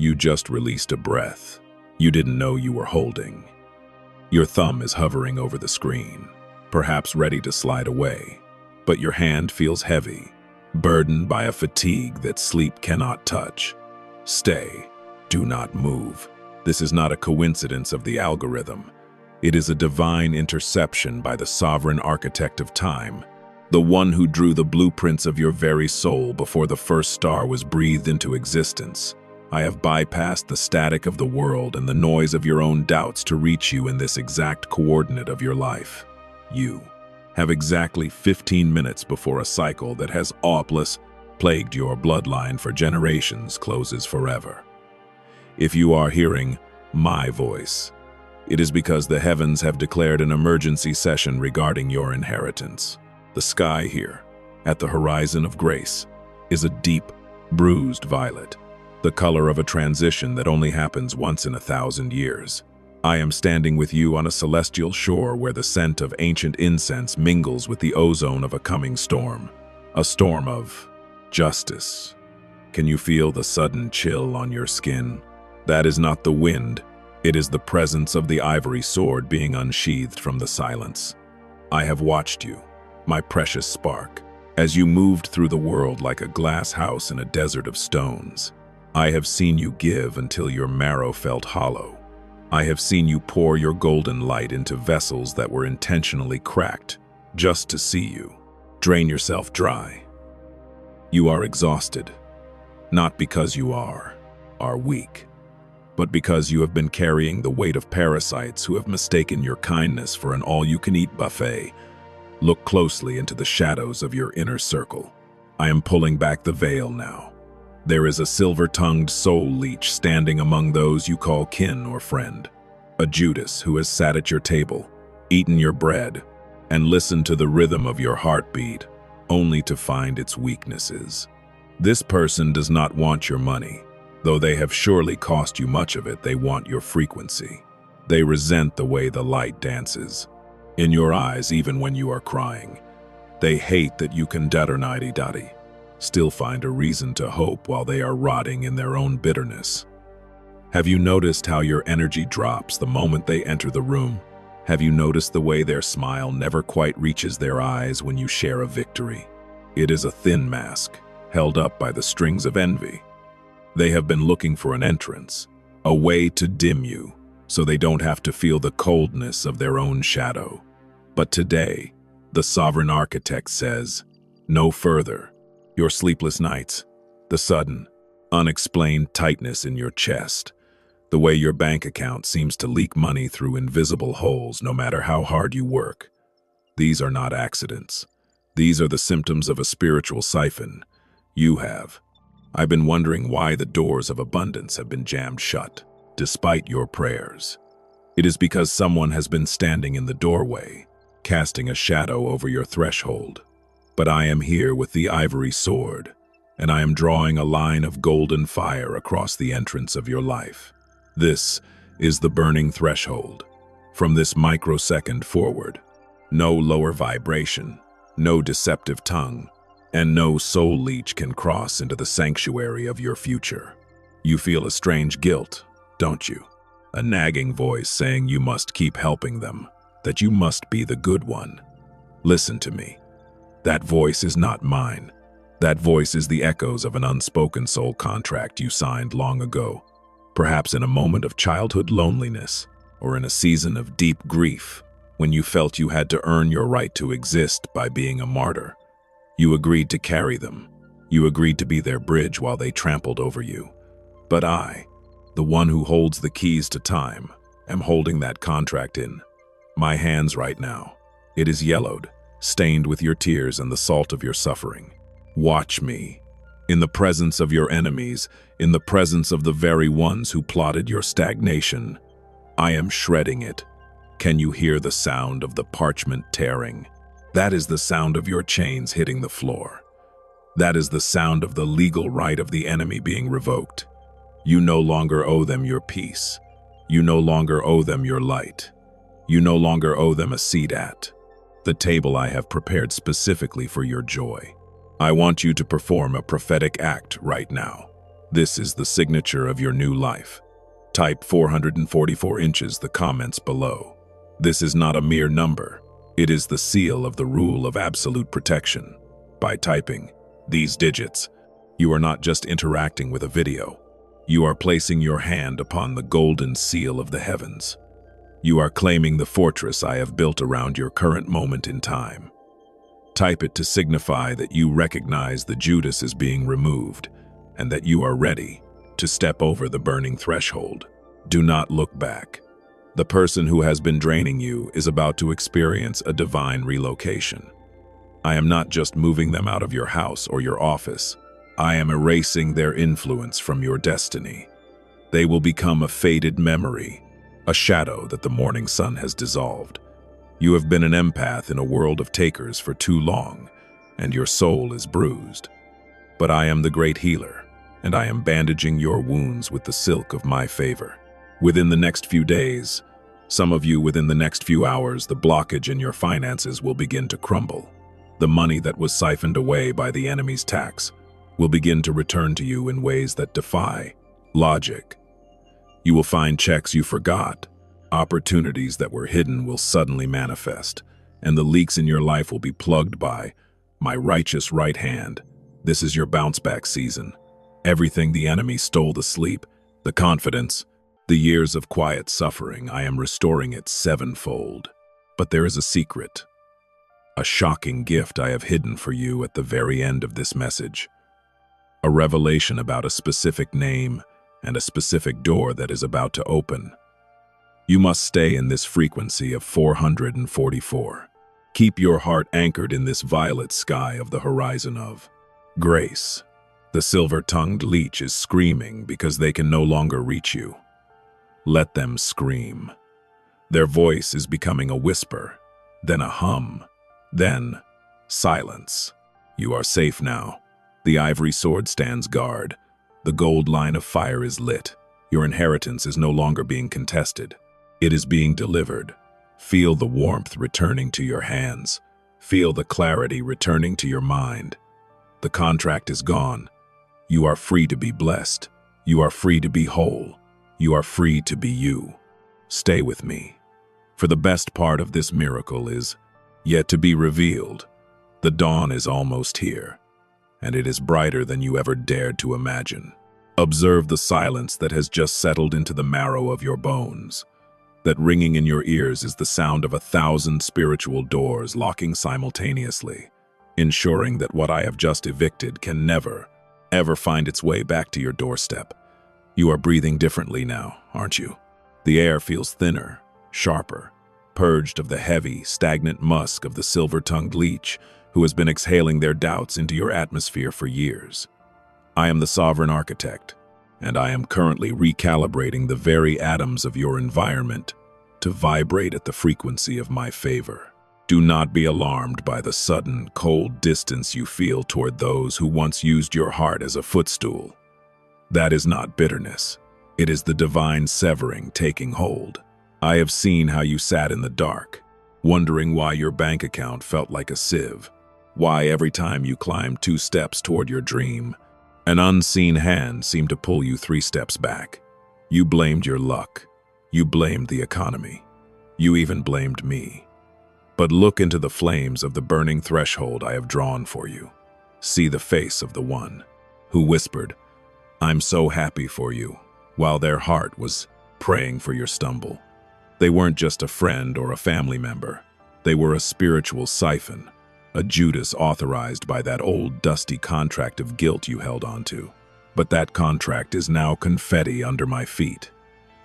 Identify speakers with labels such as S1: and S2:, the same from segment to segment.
S1: You just released a breath you didn't know you were holding. Your thumb is hovering over the screen, perhaps ready to slide away, but your hand feels heavy, burdened by a fatigue that sleep cannot touch. Stay. Do not move. This is not a coincidence of the algorithm. It is a divine interception by the sovereign architect of time, the one who drew the blueprints of your very soul before the first star was breathed into existence. I have bypassed the static of the world and the noise of your own doubts to reach you in this exact coordinate of your life. You have exactly 15 minutes before a cycle that has plagued your bloodline for generations closes forever. If you are hearing my voice, it is because the heavens have declared an emergency session regarding your inheritance. The sky here, at the horizon of grace, is a deep, bruised violet, the color of a transition that only happens once in 1,000 years. I am standing with you on a celestial shore where the scent of ancient incense mingles with the ozone of a coming storm, a storm of justice. Can you feel the sudden chill on your skin? That is not the wind, it is the presence of the ivory sword being unsheathed from the silence. I have watched you, my precious spark, as you moved through the world like a glass house in a desert of stones. I have seen you give until your marrow felt hollow. I have seen you pour your golden light into vessels that were intentionally cracked, just to see you. Drain yourself dry. You are exhausted, not because you are weak, but because you have been carrying the weight of parasites who have mistaken your kindness for an all-you-can-eat buffet. Look closely into the shadows of your inner circle. I am pulling back the veil now. There is a silver-tongued soul leech standing among those you call kin or friend. A Judas who has sat at your table, eaten your bread, and listened to the rhythm of your heartbeat, only to find its weaknesses. This person does not want your money. Though they have surely cost you much of it, they want your frequency. They resent the way the light dances in your eyes even when you are crying. They hate that you can still find a reason to hope while they are rotting in their own bitterness. Have you noticed how your energy drops the moment they enter the room? Have you noticed the way their smile never quite reaches their eyes when you share a victory? It is a thin mask, held up by the strings of envy. They have been looking for an entrance, a way to dim you, so they don't have to feel the coldness of their own shadow. But today, the sovereign architect says, no further. Your sleepless nights, the sudden, unexplained tightness in your chest, the way your bank account seems to leak money through invisible holes no matter how hard you work. These are not accidents. These are the symptoms of a spiritual siphon you have. I've been wondering why the doors of abundance have been jammed shut, despite your prayers. It is because someone has been standing in the doorway, casting a shadow over your threshold. But I am here with the ivory sword, and I am drawing a line of golden fire across the entrance of your life. This is the burning threshold. From this microsecond forward, no lower vibration, no deceptive tongue, and no soul leech can cross into the sanctuary of your future. You feel a strange guilt, don't you? A nagging voice saying you must keep helping them, that you must be the good one. Listen to me. That voice is not mine. That voice is the echoes of an unspoken soul contract you signed long ago, perhaps in a moment of childhood loneliness or in a season of deep grief when you felt you had to earn your right to exist by being a martyr. You agreed to carry them. You agreed to be their bridge while they trampled over you. But I, the one who holds the keys to time, am holding that contract in my hands right now. It is yellowed, stained with your tears and the salt of your suffering. Watch me. In the presence of your enemies, in the presence of the very ones who plotted your stagnation, I am shredding it. Can you hear the sound of the parchment tearing? That is the sound of your chains hitting the floor. That is the sound of the legal right of the enemy being revoked. You no longer owe them your peace. You no longer owe them your light. You no longer owe them a seat at the table I have prepared specifically for your joy. I want you to perform a prophetic act right now. This is the signature of your new life. Type 444 inches the comments below. This is not a mere number. It is the seal of the rule of absolute protection. By typing these digits, you are not just interacting with a video. You are placing your hand upon the golden seal of the heavens. You are claiming the fortress I have built around your current moment in time. Type it to signify that you recognize the Judas is being removed and that you are ready to step over the burning threshold. Do not look back. The person who has been draining you is about to experience a divine relocation. I am not just moving them out of your house or your office. I am erasing their influence from your destiny. They will become a faded memory, a shadow that the morning sun has dissolved. You have been an empath in a world of takers for too long, and your soul is bruised. But I am the great healer, and I am bandaging your wounds with the silk of my favor. Within the next few days, some of you within the next few hours, the blockage in your finances will begin to crumble. The money that was siphoned away by the enemy's tax will begin to return to you in ways that defy logic. You will find checks you forgot. Opportunities that were hidden will suddenly manifest, and the leaks in your life will be plugged by my righteous right hand. This is your bounce-back season. Everything the enemy stole, the sleep, the confidence, the years of quiet suffering, I am restoring it sevenfold. But there is a secret, a shocking gift I have hidden for you at the very end of this message. A revelation about a specific name and a specific door that is about to open. You must stay in this frequency of 444. Keep your heart anchored in this violet sky of the horizon of grace. The silver-tongued leech is screaming because they can no longer reach you. Let them scream. Their voice is becoming a whisper, then a hum, then silence. You are safe now. The ivory sword stands guard. The gold line of fire is lit. Your inheritance is no longer being contested. It is being delivered. Feel the warmth returning to your hands. Feel the clarity returning to your mind. The contract is gone. You are free to be blessed. You are free to be whole. You are free to be you. Stay with me. For the best part of this miracle is yet to be revealed. The dawn is almost here, and it is brighter than you ever dared to imagine. Observe the silence that has just settled into the marrow of your bones. That ringing in your ears is the sound of 1,000 spiritual doors locking simultaneously, ensuring that what I have just evicted can never, ever find its way back to your doorstep. You are breathing differently now, aren't you? The air feels thinner, sharper, purged of the heavy, stagnant musk of the silver-tongued leech who has been exhaling their doubts into your atmosphere for years. I am the sovereign architect, and I am currently recalibrating the very atoms of your environment to vibrate at the frequency of my favor. Do not be alarmed by the sudden, cold distance you feel toward those who once used your heart as a footstool. That is not bitterness. It is the divine severing taking hold. I have seen how you sat in the dark, wondering why your bank account felt like a sieve, why every time you climbed 2 steps toward your dream, an unseen hand seemed to pull you 3 steps back. You blamed your luck. You blamed the economy. You even blamed me. But look into the flames of the burning threshold I have drawn for you. See the face of the one who whispered, "I'm so happy for you," while their heart was praying for your stumble. They weren't just a friend or a family member. They were a spiritual siphon, a Judas authorized by that old dusty contract of guilt you held onto. But that contract is now confetti under my feet.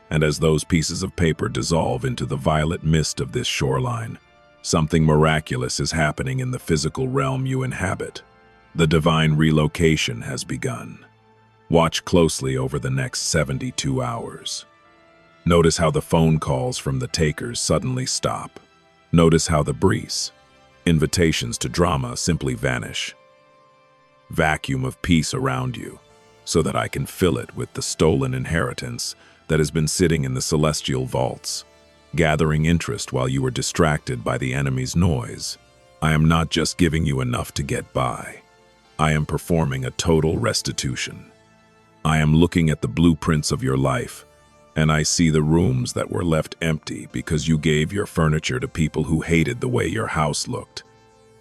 S1: And as those pieces of paper dissolve into the violet mist of this shoreline, something miraculous is happening in the physical realm you inhabit. The divine relocation has begun. Watch closely over the next 72 hours. Notice how the phone calls from the takers suddenly stop. Notice how the breeze, invitations to drama simply vanish. Vacuum of peace around you, so that I can fill it with the stolen inheritance that has been sitting in the celestial vaults, gathering interest while you were distracted by the enemy's noise. I am not just giving you enough to get by. I am performing a total restitution. I am looking at the blueprints of your life, and I see the rooms that were left empty because you gave your furniture to people who hated the way your house looked.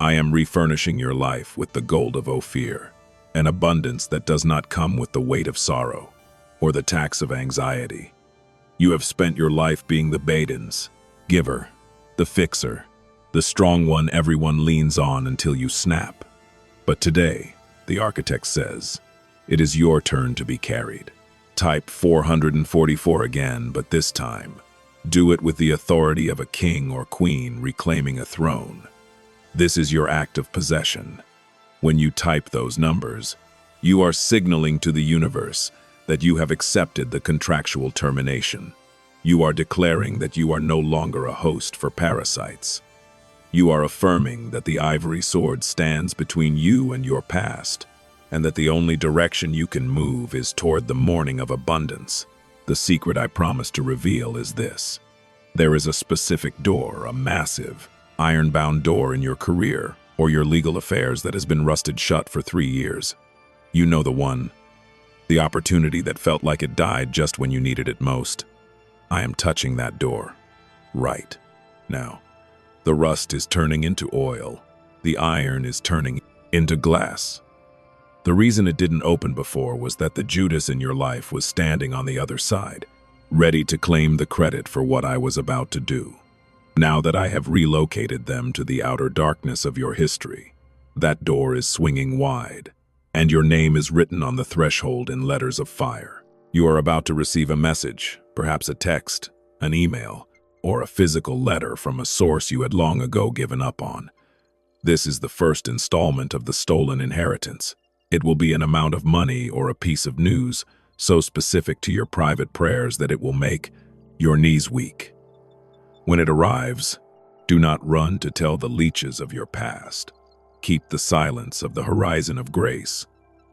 S1: I am refurnishing your life with the gold of Ophir, an abundance that does not come with the weight of sorrow or the tax of anxiety. You have spent your life being the Badens, giver, the fixer, the strong one everyone leans on until you snap. But today, the architect says, it is your turn to be carried. Type 444 again, but this time, do it with the authority of a king or queen reclaiming a throne. This is your act of possession. When you type those numbers, you are signaling to the universe that you have accepted the contractual termination. You are declaring that you are no longer a host for parasites. You are affirming that the ivory sword stands between you and your past, and that the only direction you can move is toward the morning of abundance. The secret I promise to reveal is this. There is a specific door, a massive, iron-bound door in your career or your legal affairs that has been rusted shut for 3 years. You know the one. The opportunity that felt like it died just when you needed it most. I am touching that door. Right now. The rust is turning into oil. The iron is turning into glass. The reason it didn't open before was that the Judas in your life was standing on the other side, ready to claim the credit for what I was about to do. Now that I have relocated them to the outer darkness of your history, that door is swinging wide, and your name is written on the threshold in letters of fire. You are about to receive a message, perhaps a text, an email, or a physical letter from a source you had long ago given up on. This is the first installment of the stolen inheritance. It will be an amount of money or a piece of news so specific to your private prayers that it will make your knees weak. When it arrives, do not run to tell the leeches of your past. Keep the silence of the horizon of grace.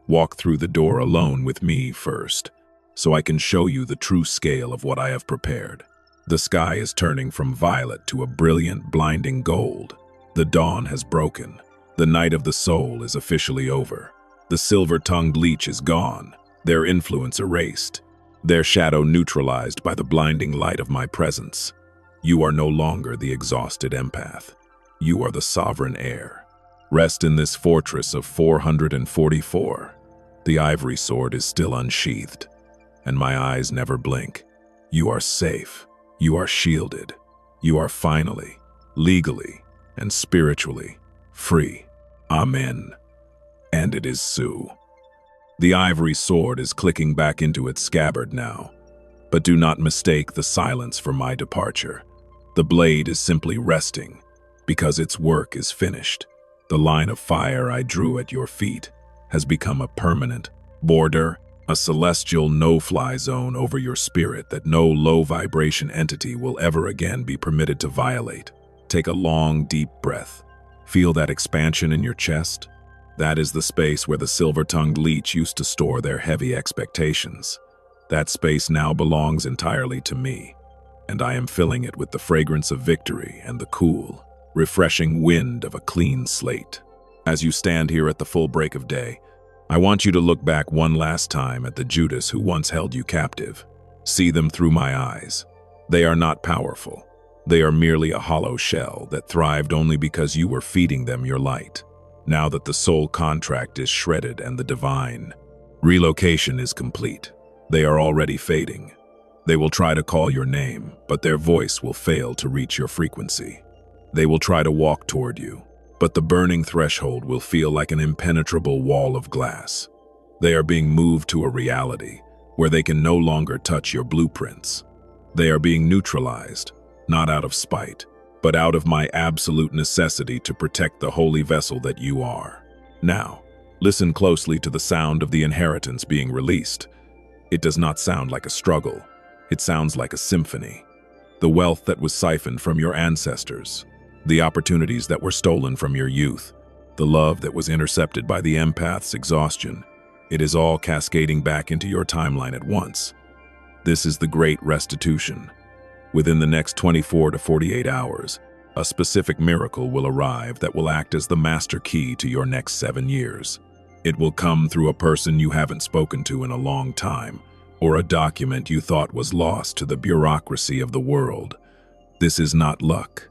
S1: Walk through the door alone with me first, so I can show you the true scale of what I have prepared. The sky is turning from violet to a brilliant, blinding gold. The dawn has broken. The night of the soul is officially over. The silver-tongued leech is gone, their influence erased, their shadow neutralized by the blinding light of my presence. You are no longer the exhausted empath. You are the sovereign heir. Rest in this fortress of 444. The ivory sword is still unsheathed, and my eyes never blink. You are safe. You are shielded. You are finally, legally, and spiritually free. Amen. And it is so. The ivory sword is clicking back into its scabbard now, but do not mistake the silence for my departure. The blade is simply resting, because its work is finished. The line of fire I drew at your feet has become a permanent border, a celestial no-fly zone over your spirit that no low-vibration entity will ever again be permitted to violate. Take a long, deep breath. Feel that expansion in your chest? That is the space where the silver-tongued leech used to store their heavy expectations. That space now belongs entirely to me, and I am filling it with the fragrance of victory and the cool, refreshing wind of a clean slate. As you stand here at the full break of day, I want you to look back one last time at the Judas who once held you captive. See them through my eyes. They are not powerful. They are merely a hollow shell that thrived only because you were feeding them your light. Now that the soul contract is shredded and the divine relocation is complete, they are already fading. They will try to call your name, but their voice will fail to reach your frequency. They will try to walk toward you, but the burning threshold will feel like an impenetrable wall of glass. They are being moved to a reality where they can no longer touch your blueprints. They are being neutralized, not out of spite, but out of my absolute necessity to protect the holy vessel that you are. Now, listen closely to the sound of the inheritance being released. It does not sound like a struggle. It sounds like a symphony. The wealth that was siphoned from your ancestors, the opportunities that were stolen from your youth, the love that was intercepted by the empath's exhaustion, it is all cascading back into your timeline at once. This is the great restitution. Within the next 24 to 48 hours, a specific miracle will arrive that will act as the master key to your next 7 years. It will come through a person you haven't spoken to in a long time, or a document you thought was lost to the bureaucracy of the world. This is not luck.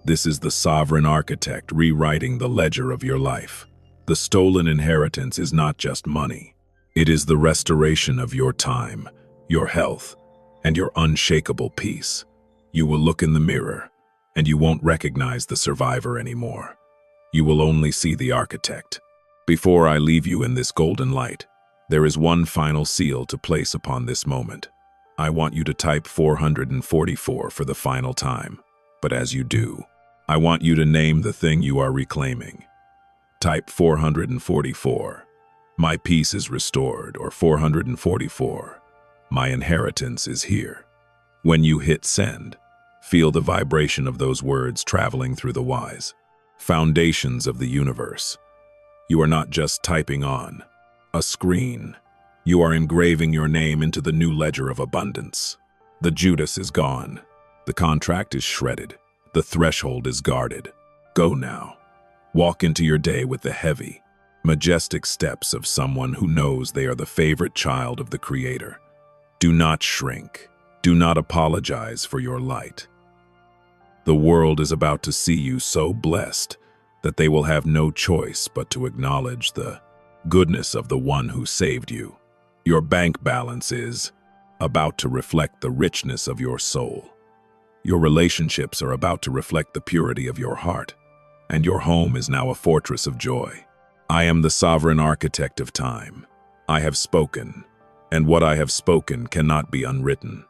S1: This is the sovereign architect rewriting the ledger of your life. The stolen inheritance is not just money. It is the restoration of your time, your health, and your unshakable peace. You will look in the mirror, and you won't recognize the survivor anymore. You will only see the architect. Before I leave you in this golden light, there is one final seal to place upon this moment. I want you to type 444 for the final time, but as you do, I want you to name the thing you are reclaiming. Type 444. My peace is restored, or 444. My inheritance is here. When you hit send, feel the vibration of those words traveling through the wise foundations of the universe. You are not just typing on a screen. You are engraving your name into the new ledger of abundance. The Judas is gone. The contract is shredded. The threshold is guarded. Go now. Walk into your day with the heavy, majestic steps of someone who knows they are the favorite child of the Creator. Do not shrink. Do not apologize for your light. The world is about to see you so blessed that they will have no choice but to acknowledge the goodness of the one who saved you. Your bank balance is about to reflect the richness of your soul. Your relationships are about to reflect the purity of your heart, and your home is now a fortress of joy. I am the sovereign architect of time. I have spoken, and what I have spoken cannot be unwritten.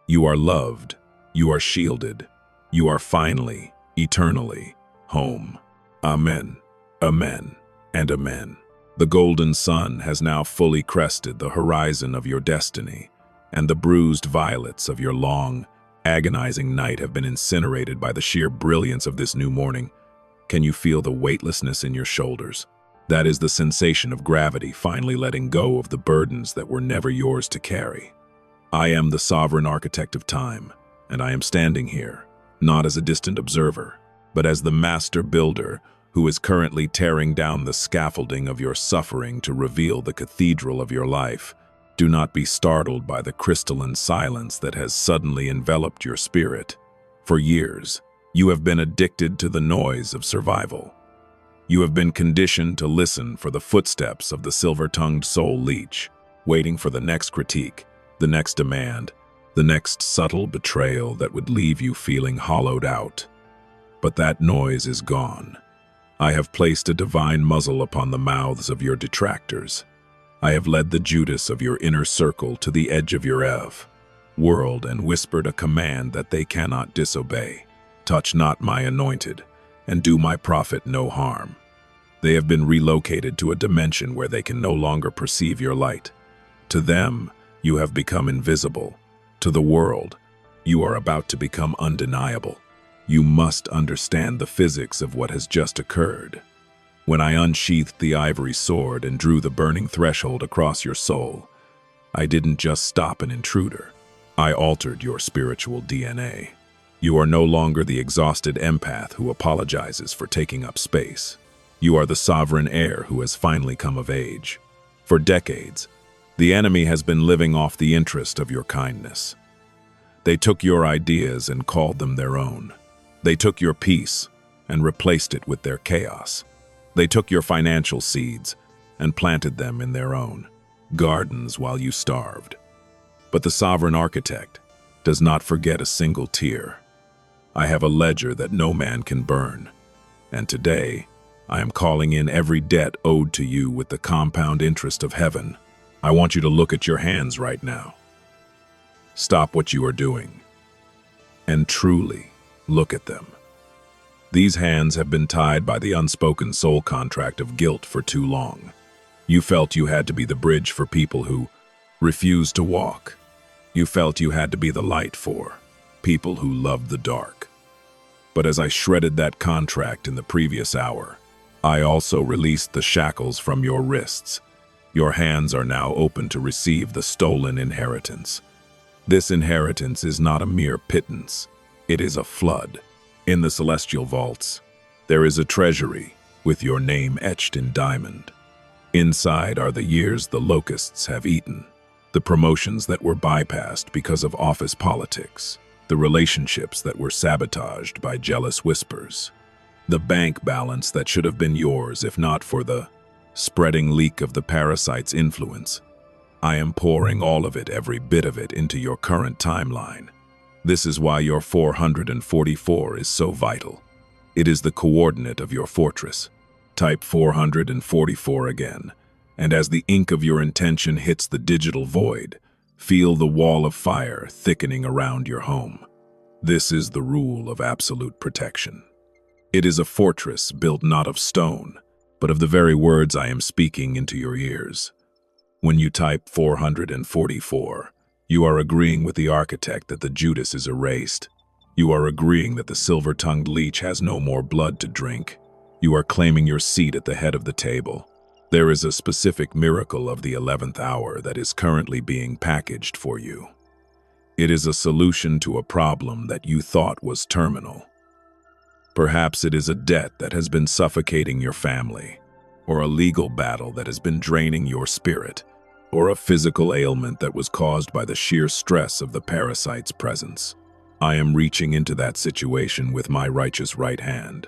S1: You are loved, you are shielded, you are finally, eternally, home. Amen, amen, and amen. The golden sun has now fully crested the horizon of your destiny, and the bruised violets of your long, agonizing night have been incinerated by the sheer brilliance of this new morning. Can you feel the weightlessness in your shoulders? That is the sensation of gravity finally letting go of the burdens that were never yours to carry. I am the sovereign architect of time, and I am standing here, not as a distant observer, but as the master builder who is currently tearing down the scaffolding of your suffering to reveal the cathedral of your life. Do not be startled by the crystalline silence that has suddenly enveloped your spirit. For years, you have been addicted to the noise of survival. You have been conditioned to listen for the footsteps of the silver-tongued soul leech, waiting for the next critique, the next demand, the next subtle betrayal that would leave you feeling hollowed out. But that noise is gone. I have placed a divine muzzle upon the mouths of your detractors. I have led the Judas of your inner circle to the edge of your world and whispered a command that they cannot disobey. Touch not my anointed, and do my prophet no harm. They have been relocated to a dimension where they can no longer perceive your light. To them, you have become invisible. To the world, you are about to become undeniable. You must understand the physics of what has just occurred. When I unsheathed the ivory sword and drew the burning threshold across your soul, I didn't just stop an intruder. I altered your spiritual DNA. You are no longer the exhausted empath who apologizes for taking up space. You are the sovereign heir who has finally come of age. For decades, the enemy has been living off the interest of your kindness. They took your ideas and called them their own. They took your peace and replaced it with their chaos. They took your financial seeds and planted them in their own gardens while you starved. But the sovereign architect does not forget a single tear. I have a ledger that no man can burn, and today I am calling in every debt owed to you with the compound interest of heaven. I want you to look at your hands right now. Stop what you are doing and truly look at them. These hands have been tied by the unspoken soul contract of guilt for too long. You felt you had to be the bridge for people who refused to walk. You felt you had to be the light for people who loved the dark. But as I shredded that contract in the previous hour, I also released the shackles from your wrists. Your hands are now open to receive the stolen inheritance. This inheritance is not a mere pittance. It is a flood. In the celestial vaults, there is a treasury with your name etched in diamond. Inside are the years the locusts have eaten, the promotions that were bypassed because of office politics, the relationships that were sabotaged by jealous whispers, the bank balance that should have been yours if not for the spreading leak of the parasite's influence. I am pouring all of it, every bit of it, into your current timeline. This is why your 444 is so vital. It is the coordinate of your fortress. Type 444 again, and as the ink of your intention hits the digital void, feel the wall of fire thickening around your home. This is the rule of absolute protection. It is a fortress built not of stone, but of the very words I am speaking into your ears. When you type 444, you are agreeing with the architect that the Judas is erased. You are agreeing that the silver-tongued leech has no more blood to drink. You are claiming your seat at the head of the table. There is a specific miracle of the 11th hour that is currently being packaged for you. It is a solution to a problem that you thought was terminal. Perhaps it is a debt that has been suffocating your family, or a legal battle that has been draining your spirit, or a physical ailment that was caused by the sheer stress of the parasite's presence. I am reaching into that situation with my righteous right hand.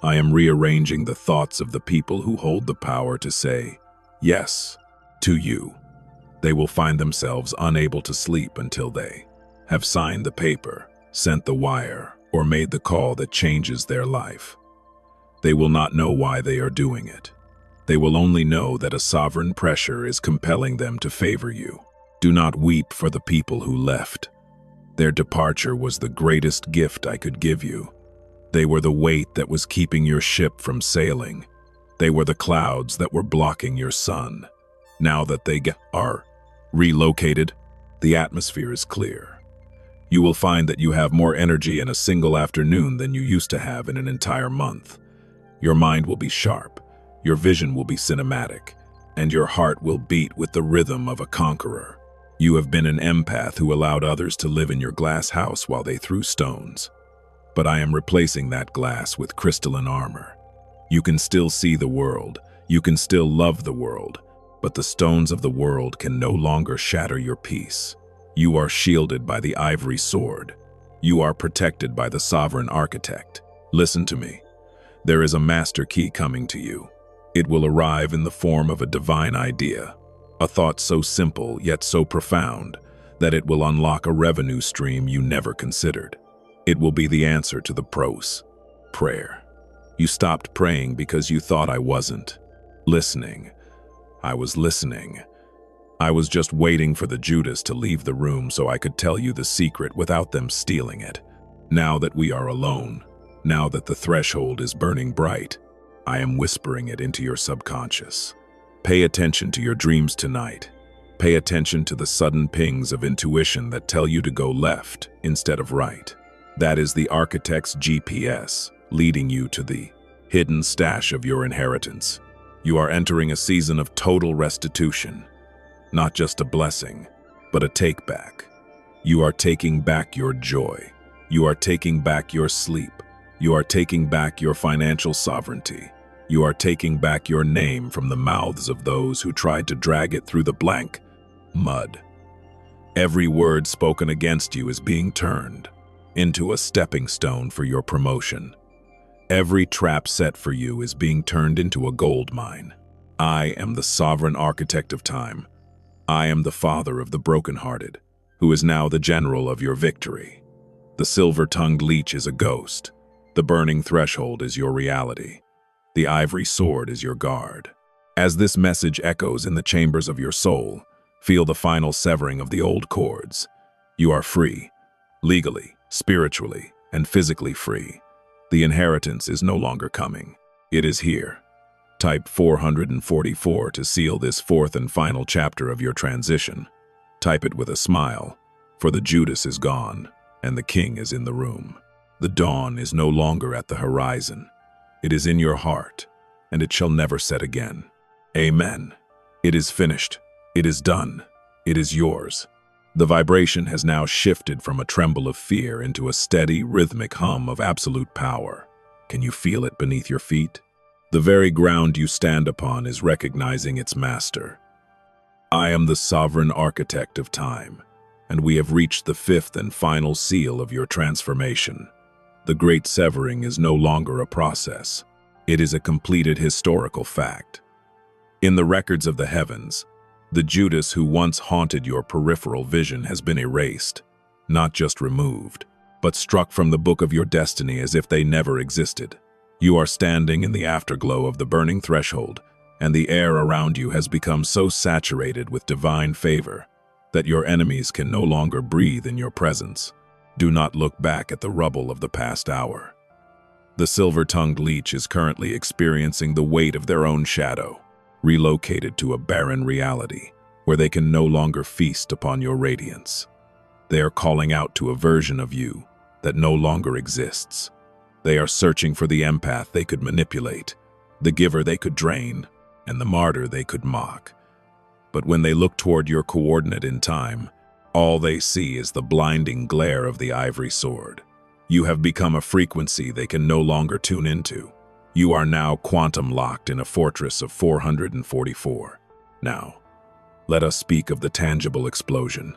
S1: I am rearranging the thoughts of the people who hold the power to say yes to you. They will find themselves unable to sleep until they have signed the paper, sent the wire, or made the call that changes their life. They will not know why they are doing it. They will only know that a sovereign pressure is compelling them to favor you. Do not weep for the people who left. Their departure was the greatest gift I could give you. They were the weight that was keeping your ship from sailing. They were the clouds that were blocking your sun. Now that they are relocated, the atmosphere is clear. You will find that you have more energy in a single afternoon than you used to have in an entire month. Your mind will be sharp, your vision will be cinematic, and your heart will beat with the rhythm of a conqueror. You have been an empath who allowed others to live in your glass house while they threw stones. But I am replacing that glass with crystalline armor. You can still see the world, you can still love the world, but the stones of the world can no longer shatter your peace. You are shielded by the ivory sword. You are protected by the sovereign architect. Listen to me. There is a master key coming to you. It will arrive in the form of a divine idea, a thought so simple yet so profound that it will unlock a revenue stream you never considered. It will be the answer to the prayer. You stopped praying because you thought I wasn't listening. I was listening. I was just waiting for the Judas to leave the room so I could tell you the secret without them stealing it. Now that we are alone, now that the threshold is burning bright, I am whispering it into your subconscious. Pay attention to your dreams tonight. Pay attention to the sudden pings of intuition that tell you to go left instead of right. That is the architect's GPS, leading you to the hidden stash of your inheritance. You are entering a season of total restitution. Not just a blessing, but a take-back. You are taking back your joy. You are taking back your sleep. You are taking back your financial sovereignty. You are taking back your name from the mouths of those who tried to drag it through the blank mud. Every word spoken against you is being turned into a stepping stone for your promotion. Every trap set for you is being turned into a gold mine. I am the sovereign architect of time. I am the father of the brokenhearted, who is now the general of your victory. The silver-tongued leech is a ghost. The burning threshold is your reality. The ivory sword is your guard. As this message echoes in the chambers of your soul, feel the final severing of the old cords. You are free, legally, spiritually, and physically free. The inheritance is no longer coming. It is here. Type 444 to seal this fourth and final chapter of your transition. Type it with a smile, for the Judas is gone, and the king is in the room. The dawn is no longer at the horizon. It is in your heart, and it shall never set again. Amen. It is finished. It is done. It is yours. The vibration has now shifted from a tremble of fear into a steady, rhythmic hum of absolute power. Can you feel it beneath your feet? The very ground you stand upon is recognizing its master. I am the sovereign architect of time, and we have reached the fifth and final seal of your transformation. The great severing is no longer a process. It is a completed historical fact. In the records of the heavens, the Judas who once haunted your peripheral vision has been erased, not just removed, but struck from the book of your destiny as if they never existed. You are standing in the afterglow of the burning threshold, and the air around you has become so saturated with divine favor that your enemies can no longer breathe in your presence. Do not look back at the rubble of the past hour. The silver-tongued leech is currently experiencing the weight of their own shadow, relocated to a barren reality where they can no longer feast upon your radiance. They are calling out to a version of you that no longer exists. They are searching for the empath they could manipulate, the giver they could drain, and the martyr they could mock. But when they look toward your coordinate in time, all they see is the blinding glare of the ivory sword. You have become a frequency they can no longer tune into. You are now quantum locked in a fortress of 444. Now, let us speak of the tangible explosion.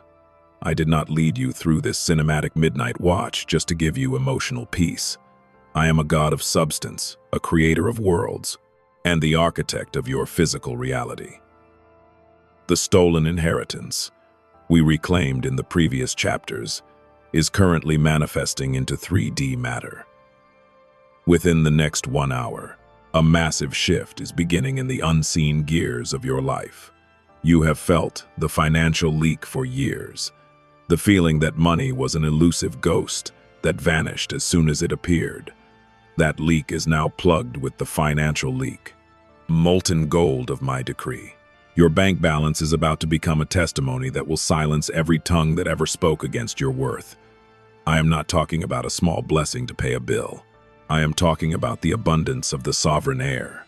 S1: I did not lead you through this cinematic midnight watch just to give you emotional peace. I am a god of substance, a creator of worlds, and the architect of your physical reality. The stolen inheritance, we reclaimed in the previous chapters, is currently manifesting into 3D matter. Within the next 1 hour, a massive shift is beginning in the unseen gears of your life. You have felt the financial leak for years, the feeling that money was an elusive ghost that vanished as soon as it appeared. That leak is now plugged with the financial leak. Molten gold of my decree. Your bank balance is about to become a testimony that will silence every tongue that ever spoke against your worth. I am not talking about a small blessing to pay a bill. I am talking about the abundance of the sovereign heir.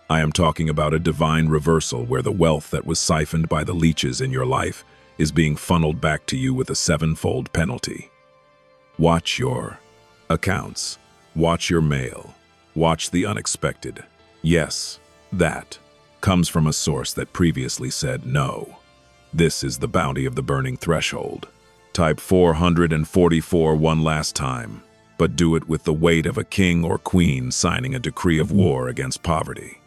S1: I am talking about a divine reversal where the wealth that was siphoned by the leeches in your life is being funneled back to you with a 7-fold penalty. Watch your accounts. Watch your mail. Watch the unexpected. Yes, that comes from a source that previously said no. This is the bounty of the burning threshold. Type 444 one last time, but do it with the weight of a king or queen signing a decree of war against poverty.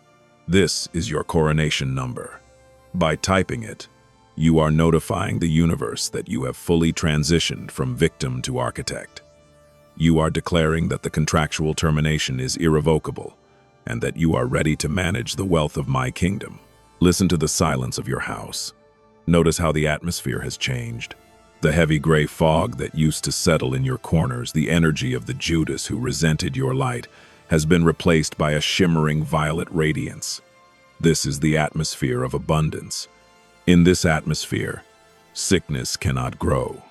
S1: This is your coronation number. By typing it, you are notifying the universe that you have fully transitioned from victim to architect. You are declaring that the contractual termination is irrevocable and that you are ready to manage the wealth of my kingdom. Listen to the silence of your house. Notice how the atmosphere has changed. The heavy gray fog that used to settle in your corners, the energy of the Judas who resented your light, has been replaced by a shimmering violet radiance. This is the atmosphere of abundance. In this atmosphere, sickness cannot grow.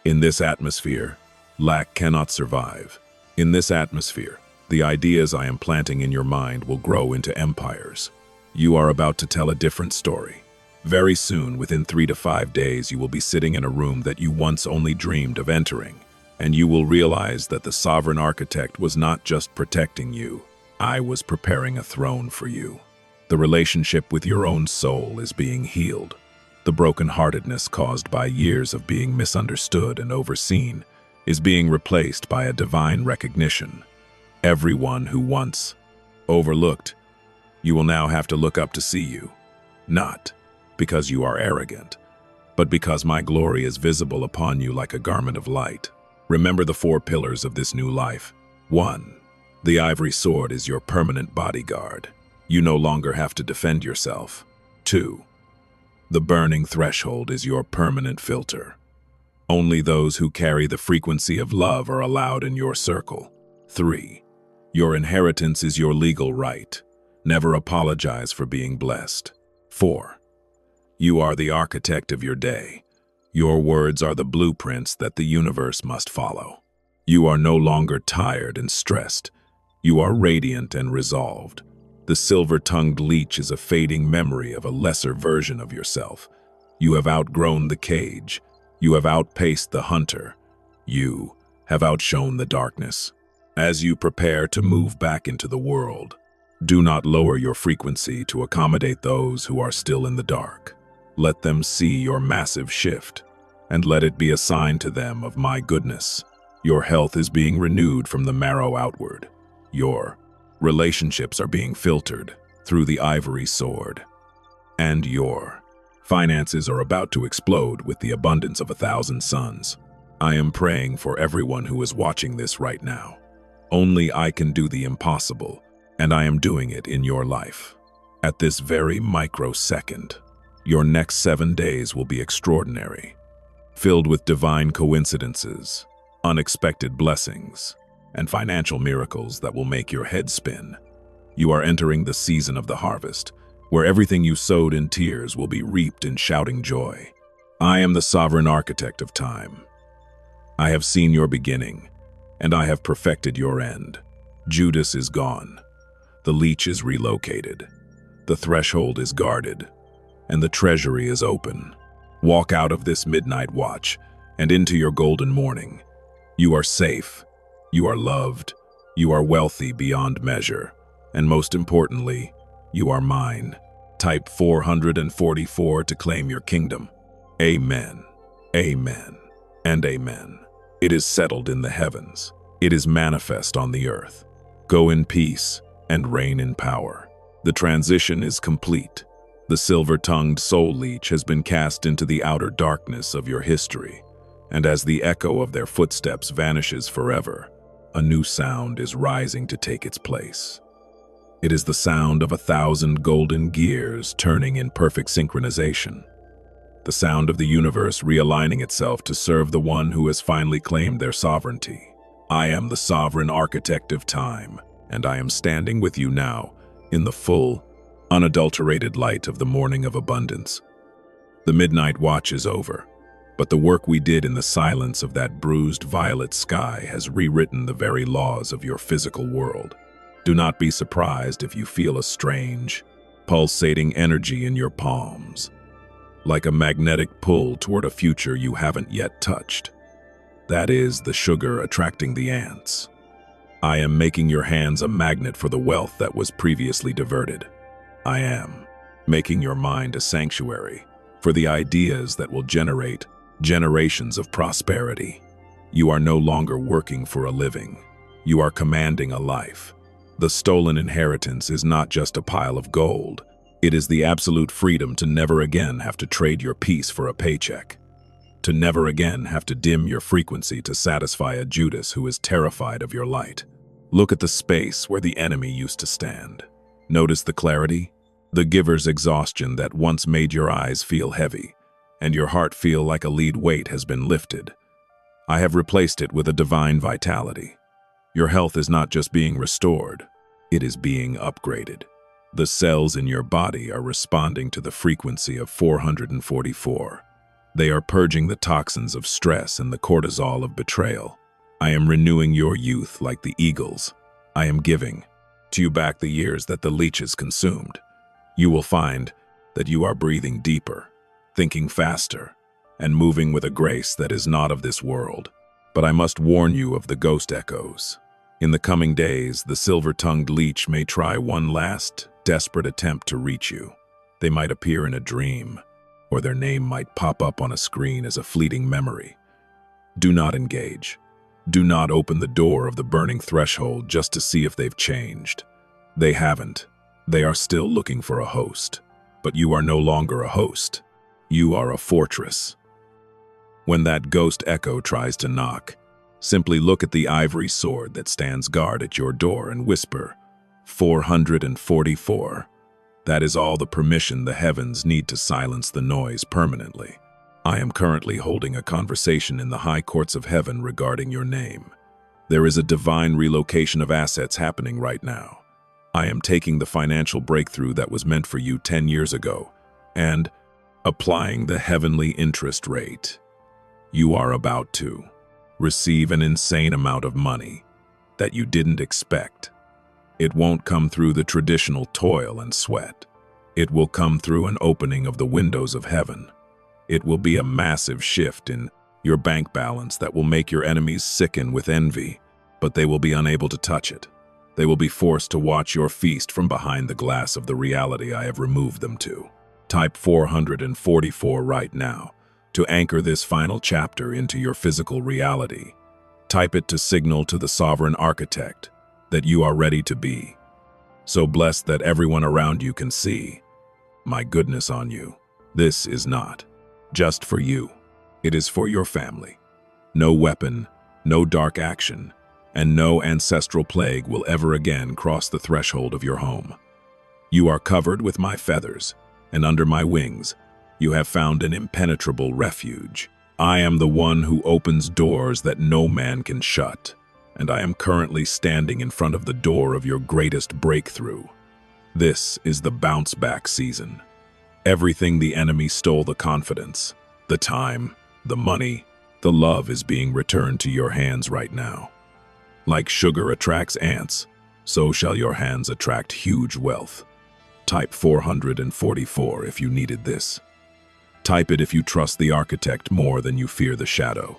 S1: In this atmosphere, lack cannot survive. In this atmosphere, the ideas I am planting in your mind will grow into empires. You are about to tell a different story. Very soon, within 3 to 5 days, you will be sitting in a room that you once only dreamed of entering, and you will realize that the sovereign architect was not just protecting you. I was preparing a throne for you. The relationship with your own soul is being healed. The brokenheartedness caused by years of being misunderstood and overseen is being replaced by a divine recognition. Everyone who once overlooked, you will now have to look up to see you. Not because you are arrogant, but because my glory is visible upon you like a garment of light. Remember the 4 pillars of this new life. 1. The ivory sword is your permanent bodyguard. You no longer have to defend yourself. 2. The burning threshold is your permanent filter. Only those who carry the frequency of love are allowed in your circle. 3. Your inheritance is your legal right. Never apologize for being blessed. 4. You are the architect of your day. Your words are the blueprints that the universe must follow. You are no longer tired and stressed. You are radiant and resolved. The silver-tongued leech is a fading memory of a lesser version of yourself. You have outgrown the cage. You have outpaced the hunter. You have outshone the darkness. As you prepare to move back into the world, Do not lower your frequency to accommodate those who are still in the dark. Let them see your massive shift, and let it be a sign to them of my goodness. Your health is being renewed from the marrow outward. Your relationships are being filtered through the ivory sword. And your finances are about to explode with the abundance of 1,000 suns. I am praying for everyone who is watching this right now. Only I can do the impossible, and I am doing it in your life. At this very microsecond, your next 7 days will be extraordinary, filled with divine coincidences, unexpected blessings, and financial miracles that will make your head spin. You are entering the season of the harvest, where everything you sowed in tears will be reaped in shouting joy. I am the sovereign architect of time. I have seen your beginning, and I have perfected your end. Judas is gone. The leech is relocated. The threshold is guarded, and the treasury is open. Walk out of this midnight watch and into your golden morning. You are safe. You are loved. You are wealthy beyond measure. And most importantly, you are mine. Type 444 to claim your kingdom. Amen. Amen. And amen. It is settled in the heavens. It is manifest on the earth. Go in peace and reign in power. The transition is complete. The silver-tongued soul leech has been cast into the outer darkness of your history, and as the echo of their footsteps vanishes forever, a new sound is rising to take its place. It is the sound of 1,000 golden gears turning in perfect synchronization. The sound of the universe realigning itself to serve the one who has finally claimed their sovereignty. I am the sovereign architect of time, and I am standing with you now in the full, unadulterated light of the morning of abundance. The midnight watch is over, but the work we did in the silence of that bruised violet sky has rewritten the very laws of your physical world. Do not be surprised if you feel a strange, pulsating energy in your palms, like a magnetic pull toward a future you haven't yet touched. That is the sugar attracting the ants. I am making your hands a magnet for the wealth that was previously diverted. I am making your mind a sanctuary for the ideas that will generate generations of prosperity. You are no longer working for a living. You are commanding a life. The stolen inheritance is not just a pile of gold. It is the absolute freedom to never again have to trade your peace for a paycheck, to never again have to dim your frequency to satisfy a Judas who is terrified of your light. Look at the space where the enemy used to stand. Notice the clarity, the giver's exhaustion that once made your eyes feel heavy, and your heart feel like a lead weight has been lifted. I have replaced it with a divine vitality. Your health is not just being restored, it is being upgraded. The cells in your body are responding to the frequency of 444. They are purging the toxins of stress and the cortisol of betrayal. I am renewing your youth like the eagles. I am giving to you back the years that the leeches consumed. You will find that you are breathing deeper, thinking faster, and moving with a grace that is not of this world. But I must warn you of the ghost echoes. In the coming days, the silver-tongued leech may try one last, desperate attempt to reach you. They might appear in a dream, or their name might pop up on a screen as a fleeting memory. Do not engage. Do not open the door of the burning threshold just to see if they've changed. They haven't. They are still looking for a host. But you are no longer a host. You are a fortress. When that ghost echo tries to knock, simply look at the ivory sword that stands guard at your door and whisper, 444. That is all the permission the heavens need to silence the noise permanently. I am currently holding a conversation in the high courts of heaven regarding your name. There is a divine relocation of assets happening right now. I am taking the financial breakthrough that was meant for you 10 years ago and applying the heavenly interest rate. You are about to receive an insane amount of money that you didn't expect. It won't come through the traditional toil and sweat. It will come through an opening of the windows of heaven. It will be a massive shift in your bank balance that will make your enemies sicken with envy, but they will be unable to touch it. They will be forced to watch your feast from behind the glass of the reality I have removed them to. Type 444 right now to anchor this final chapter into your physical reality. Type it to signal to the sovereign architect that you are ready to be. So blessed that everyone around you can see my goodness on you. This is not just for you. It is for your family. No weapon, no dark action, and no ancestral plague will ever again cross the threshold of your home. You are covered with my feathers, and under my wings, you have found an impenetrable refuge. I am the one who opens doors that no man can shut, and I am currently standing in front of the door of your greatest breakthrough. This is the bounce-back season. Everything the enemy stole, the confidence, the time, the money, the love is being returned to your hands right now. Like sugar attracts ants, so shall your hands attract huge wealth. Type 444 if you needed this. Type it if you trust the architect more than you fear the shadow.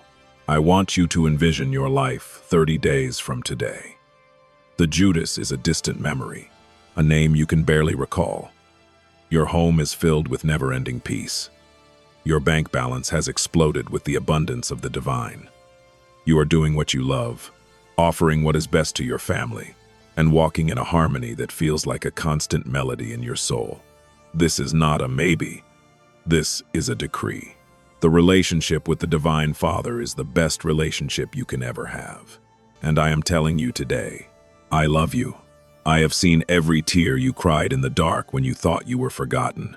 S1: I want you to envision your life 30 days from today. The Judas is a distant memory, a name you can barely recall. Your home is filled with never-ending peace. Your bank balance has exploded with the abundance of the divine. You are doing what you love, offering what is best to your family, and walking in a harmony that feels like a constant melody in your soul. This is not a maybe. This is a decree. The relationship with the Divine Father is the best relationship you can ever have. And I am telling you today, I love you. I have seen every tear you cried in the dark when you thought you were forgotten.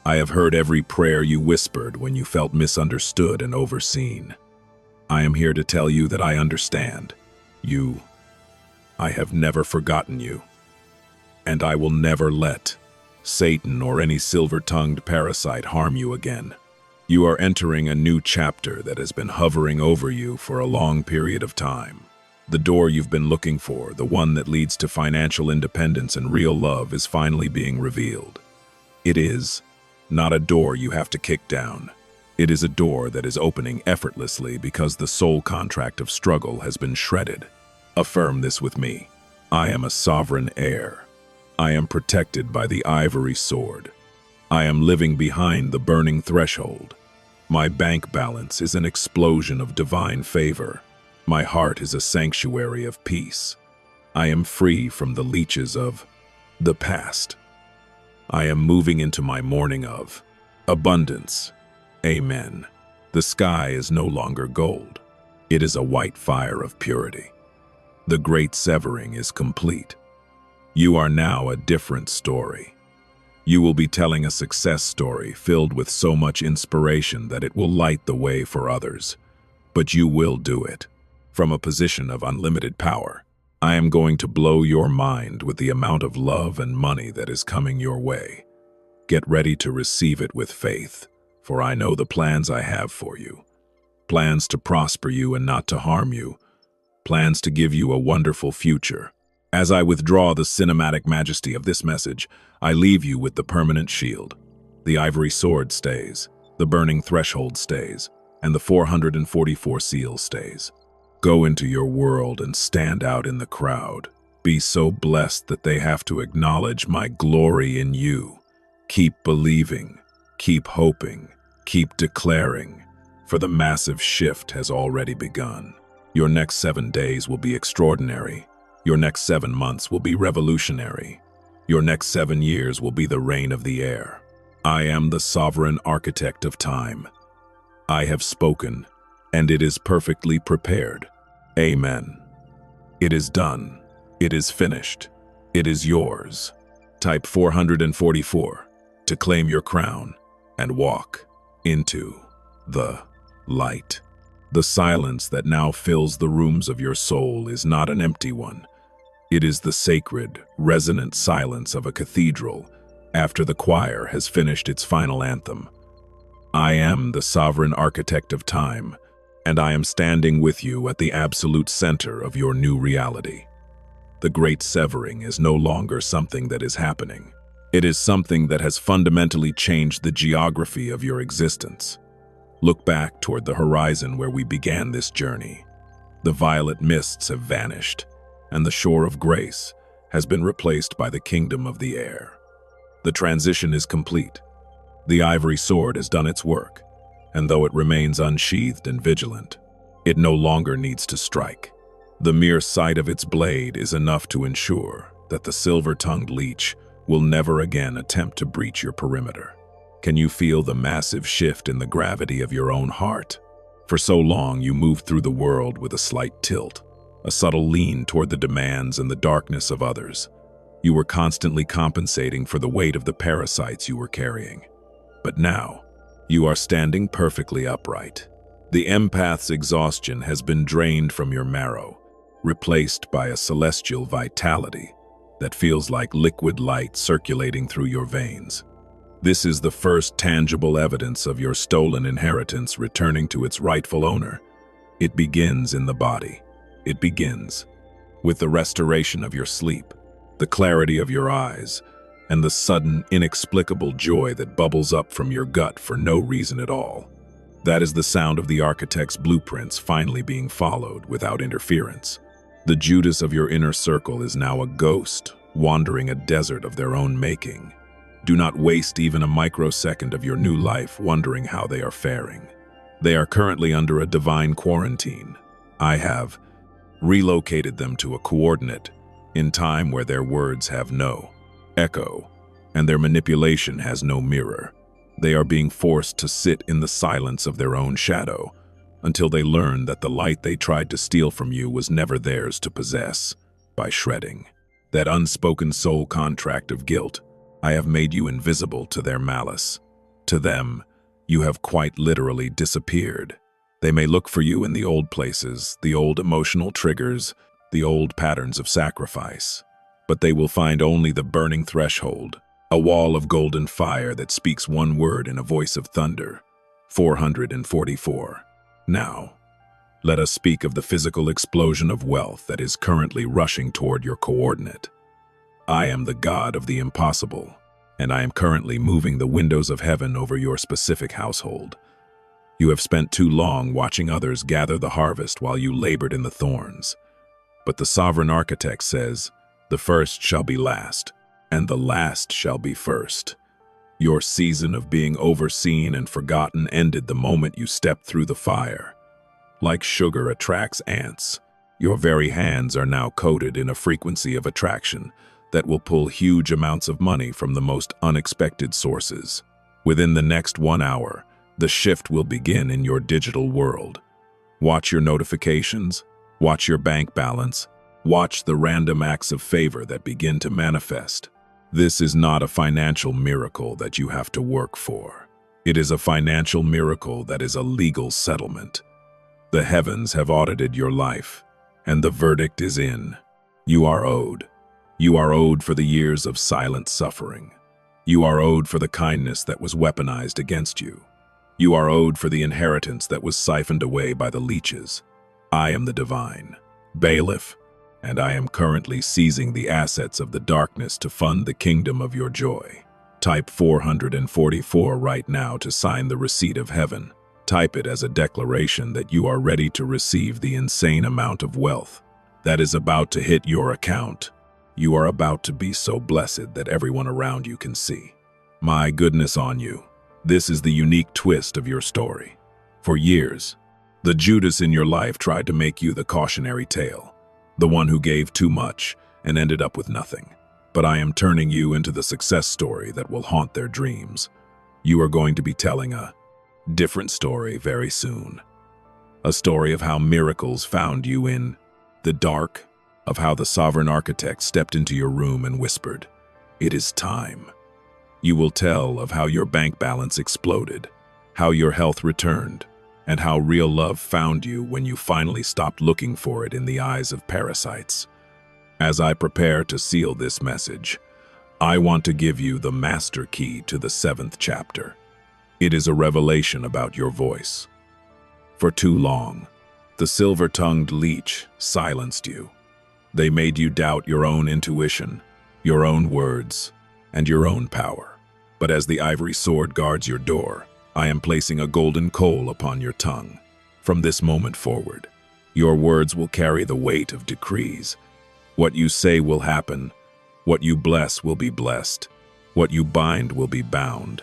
S1: I have heard every prayer you whispered when you felt misunderstood and overseen. I am here to tell you that I understand. I have never forgotten you. And I will never let Satan or any silver-tongued parasite harm you again. You are entering a new chapter that has been hovering over you for a long period of time. The door you've been looking for, the one that leads to financial independence and real love, is finally being revealed. It is not a door you have to kick down. It is a door that is opening effortlessly because the soul contract of struggle has been shredded. Affirm this with me. I am a sovereign heir. I am protected by the ivory sword. I am living behind the burning threshold. My bank balance is an explosion of divine favor. My heart is a sanctuary of peace. I am free from the leeches of the past. I am moving into my morning of abundance. Amen. The sky is no longer gold. It is a white fire of purity. The great severing is complete. You are now a different story. You will be telling a success story filled with so much inspiration that it will light the way for others. But you will do it from a position of unlimited power. I am going to blow your mind with the amount of love and money that is coming your way. Get ready to receive it with faith, for I know the plans I have for you. Plans to prosper you and not to harm you. Plans to give you a wonderful future. As I withdraw the cinematic majesty of this message, I leave you with the permanent shield. The ivory sword stays, the burning threshold stays, and the 444 seal stays. Go into your world and stand out in the crowd. Be so blessed that they have to acknowledge my glory in you. Keep believing, keep hoping, keep declaring, for the massive shift has already begun. Your next 7 days will be extraordinary. Your next 7 months will be revolutionary. Your next 7 years will be the reign of the air. I am the sovereign architect of time. I have spoken, and it is perfectly prepared. Amen. It is done. It is finished. It is yours. Type 444 to claim your crown and walk into the light. The silence that now fills the rooms of your soul is not an empty one. It is the sacred, resonant silence of a cathedral after the choir has finished its final anthem. I am the sovereign architect of time, and I am standing with you at the absolute center of your new reality. The great severing is no longer something that is happening. It is something that has fundamentally changed the geography of your existence. Look back toward the horizon where we began this journey. The violet mists have vanished. and the shore of grace has been replaced by the kingdom of the air. The transition is complete. The ivory sword has done its work, and though it remains unsheathed and vigilant, it no longer needs to strike. The mere sight of its blade is enough to ensure that the silver-tongued leech will never again attempt to breach your perimeter. Can you feel the massive shift in the gravity of your own heart? For so long, you moved through the world with a slight tilt, a subtle lean toward the demands and the darkness of others. You were constantly compensating for the weight of the parasites you were carrying. But now, you are standing perfectly upright. The empath's exhaustion has been drained from your marrow, replaced by a celestial vitality that feels like liquid light circulating through your veins. This is the first tangible evidence of your stolen inheritance returning to its rightful owner. It begins in the body. It begins with the restoration of your sleep, the clarity of your eyes, and the sudden, inexplicable joy that bubbles up from your gut for no reason at all. That is the sound of the architect's blueprints finally being followed without interference. The Judas of your inner circle is now a ghost, wandering a desert of their own making. Do not waste even a microsecond of your new life wondering how they are faring. They are currently under a divine quarantine. I have relocated them to a coordinate in time where their words have no echo and their manipulation has no mirror. They are being forced to sit in the silence of their own shadow until they learn that the light they tried to steal from you was never theirs to possess. By shredding that unspoken soul contract of guilt, I have made you invisible to their malice. To them, you have quite literally disappeared. They may look for you in the old places, the old emotional triggers, the old patterns of sacrifice, but they will find only the burning threshold, a wall of golden fire that speaks one word in a voice of thunder. 444. Now, let us speak of the physical explosion of wealth that is currently rushing toward your coordinate. I am the God of the impossible, and I am currently moving the windows of heaven over your specific household. You have spent too long watching others gather the harvest while you labored in the thorns. But the sovereign architect says, the first shall be last, and the last shall be first. Your season of being overseen and forgotten ended the moment you stepped through the fire. Like sugar attracts ants, your very hands are now coated in a frequency of attraction that will pull huge amounts of money from the most unexpected sources. Within the next 1 hour, the shift will begin in your digital world. Watch your notifications, watch your bank balance, watch the random acts of favor that begin to manifest. This is not a financial miracle that you have to work for. It is a financial miracle that is a legal settlement. The heavens have audited your life, and the verdict is in. You are owed. You are owed for the years of silent suffering. You are owed for the kindness that was weaponized against you. You are owed for the inheritance that was siphoned away by the leeches. I am the divine bailiff, and I am currently seizing the assets of the darkness to fund the kingdom of your joy. Type 444 right now to sign the receipt of heaven. Type it as a declaration that you are ready to receive the insane amount of wealth that is about to hit your account. You are about to be so blessed that everyone around you can see. My goodness on you. This is the unique twist of your story. For years, the Judas in your life tried to make you the cautionary tale, the one who gave too much and ended up with nothing. But I am turning you into the success story that will haunt their dreams. You are going to be telling a different story very soon. A story of how miracles found you in the dark, of how the sovereign architect stepped into your room and whispered, "It is time." You will tell of how your bank balance exploded, how your health returned, and how real love found you when you finally stopped looking for it in the eyes of parasites. As I prepare to seal this message, I want to give you the master key to the 7th chapter. It is a revelation about your voice. For too long, the silver-tongued leech silenced you. They made you doubt your own intuition, your own words, and your own power. But as the ivory sword guards your door, I am placing a golden coal upon your tongue. From this moment forward, your words will carry the weight of decrees, What you say will happen. What you bless will be blessed. What you bind will be bound.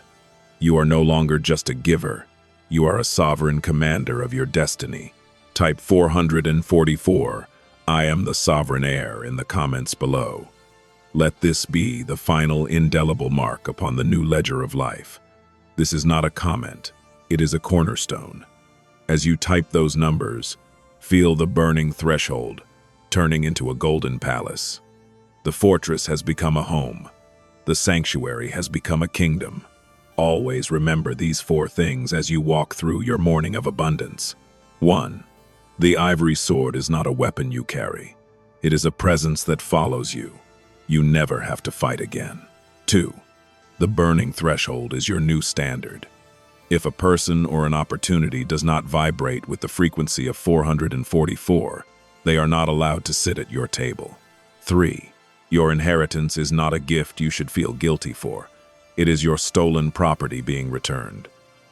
S1: You are no longer just a giver. You are a sovereign commander of your destiny. Type 444, I am the sovereign heir, in the comments below. Let this be the final indelible mark upon the new ledger of life. This is not a comment. It is a cornerstone. As you type those numbers, feel the burning threshold, turning into a golden palace. The fortress has become a home. The sanctuary has become a kingdom. Always remember these 4 things as you walk through your morning of abundance. 1. The ivory sword is not a weapon you carry. It is a presence that follows you. You never have to fight again. 2. The burning threshold is your new standard. If a person or an opportunity does not vibrate with the frequency of 444, they are not allowed to sit at your table. 3. Your inheritance is not a gift you should feel guilty for. It is your stolen property being returned.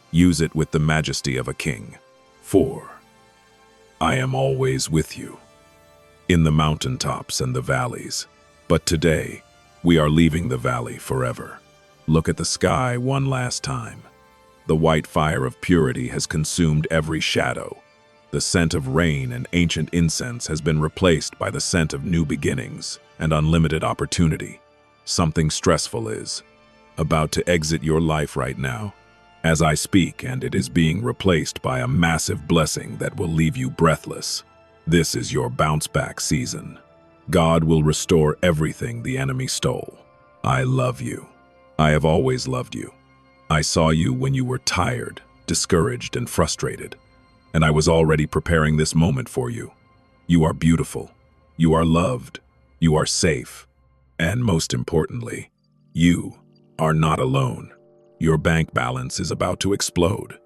S1: Use it with the majesty of a king. 4. I am always with you, in the mountaintops and the valleys. But today, we are leaving the valley forever. Look at the sky one last time. The white fire of purity has consumed every shadow. The scent of rain and ancient incense has been replaced by the scent of new beginnings and unlimited opportunity. Something stressful is about to exit your life right now, as I speak, and it is being replaced by a massive blessing that will leave you breathless. This is your bounce-back season. God will restore everything the enemy stole. I love you. I have always loved you. I saw you when you were tired, discouraged, and frustrated, and I was already preparing this moment for you. You are beautiful. You are loved. You are safe. And most importantly, you are not alone. Your bank balance is about to explode.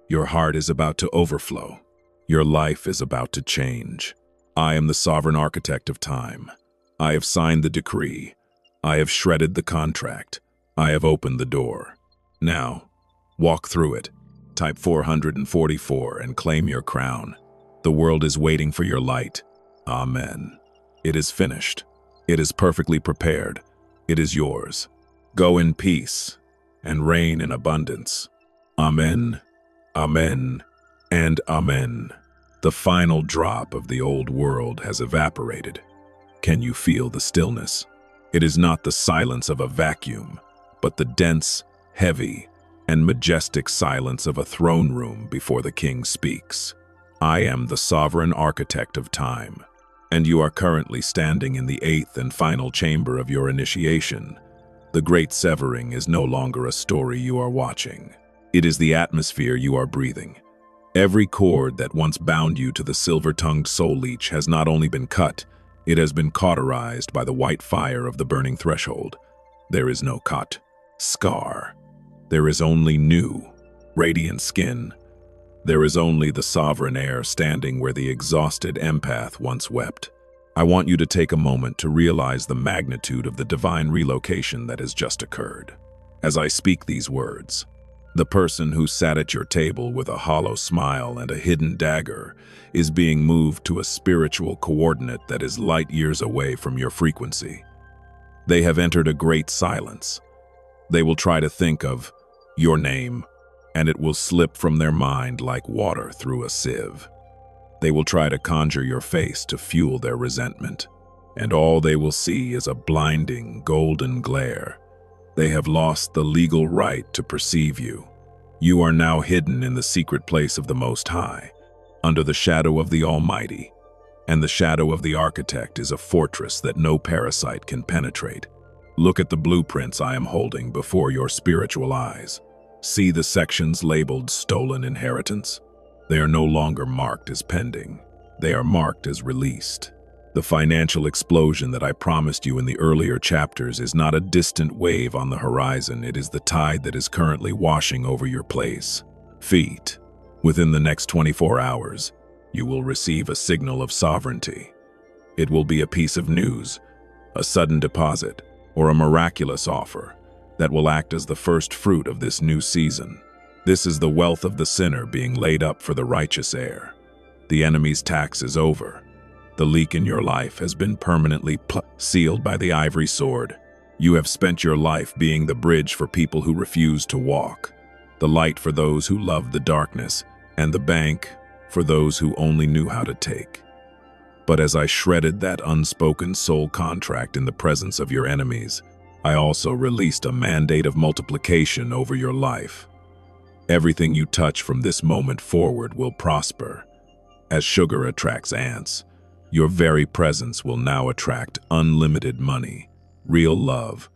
S1: Your heart is about to overflow. Your life is about to change. I am the sovereign architect of time. I have signed the decree. I have shredded the contract. I have opened the door. Now, walk through it. Type 444 and claim your crown. The world is waiting for your light. Amen. It is finished. It is perfectly prepared. It is yours. Go in peace and reign in abundance. Amen, amen, and amen. The final drop of the old world has evaporated. Can you feel the stillness? It is not the silence of a vacuum, but the dense, heavy, and majestic silence of a throne room before the king speaks. I am the sovereign architect of time, and you are currently standing in the 8th and final chamber of your initiation. The great severing is no longer a story you are watching. It is the atmosphere you are breathing. Every cord that once bound you to the silver-tongued soul leech has not only been cut, it has been cauterized by the white fire of the burning threshold. There is no cut, scar. There is only new, radiant skin. There is only the sovereign heir standing where the exhausted empath once wept. I want you to take a moment to realize the magnitude of the divine relocation that has just occurred. As I speak these words, the person who sat at your table with a hollow smile and a hidden dagger is being moved to a spiritual coordinate that is light years away from your frequency. They have entered a great silence. They will try to think of your name, and it will slip from their mind like water through a sieve. They will try to conjure your face to fuel their resentment, and all they will see is a blinding, golden glare. They have lost the legal right to perceive you. You are now hidden in the secret place of the Most High, under the shadow of the Almighty, and the shadow of the Architect is a fortress that no parasite can penetrate. Look at the blueprints I am holding before your spiritual eyes. See the sections labeled Stolen Inheritance? They are no longer marked as pending. They are marked as released. The financial explosion that I promised you in the earlier chapters is not a distant wave on the horizon. It is the tide that is currently washing over your place. Feet. Within the next 24 hours, you will receive a signal of sovereignty. It will be a piece of news, a sudden deposit, or a miraculous offer that will act as the first fruit of this new season. This is the wealth of the sinner being laid up for the righteous heir. The enemy's tax is over. The leak in your life has been permanently sealed by the ivory sword. You have spent your life being the bridge for people who refuse to walk, the light for those who loved the darkness, and the bank for those who only knew how to take. But as I shredded that unspoken soul contract in the presence of your enemies, I also released a mandate of multiplication over your life. Everything you touch from this moment forward will prosper. As sugar attracts ants, your very presence will now attract unlimited money, real love,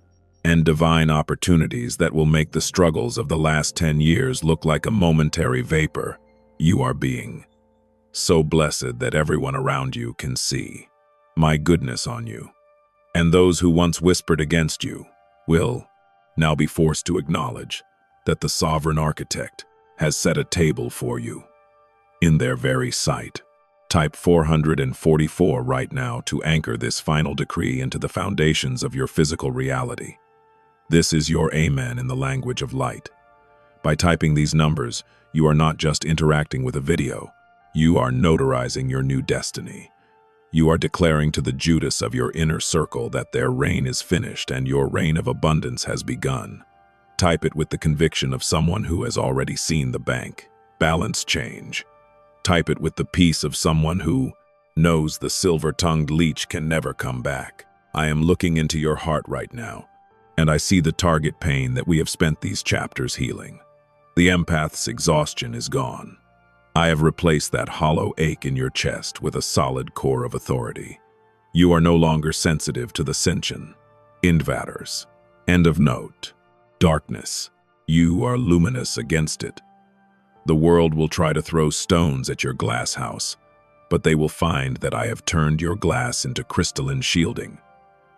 S1: and divine opportunities that will make the struggles of the last 10 years look like a momentary vapor. You are being so blessed that everyone around you can see my goodness on you. And those who once whispered against you will now be forced to acknowledge that the sovereign architect has set a table for you in their very sight. Type 444 right now to anchor this final decree into the foundations of your physical reality. This is your amen in the language of light. By typing these numbers, you are not just interacting with a video, you are notarizing your new destiny. You are declaring to the Judas of your inner circle that their reign is finished and your reign of abundance has begun. Type it with the conviction of someone who has already seen the bank balance change. Type it with the peace of someone who knows the silver-tongued leech can never come back. I am looking into your heart right now, and I see the target pain that we have spent these chapters healing. The empath's exhaustion is gone. I have replaced that hollow ache in your chest with a solid core of authority. You are no longer sensitive to the sentient invaders. End of note. Darkness. You are luminous against it. The world will try to throw stones at your glass house, but they will find that I have turned your glass into crystalline shielding.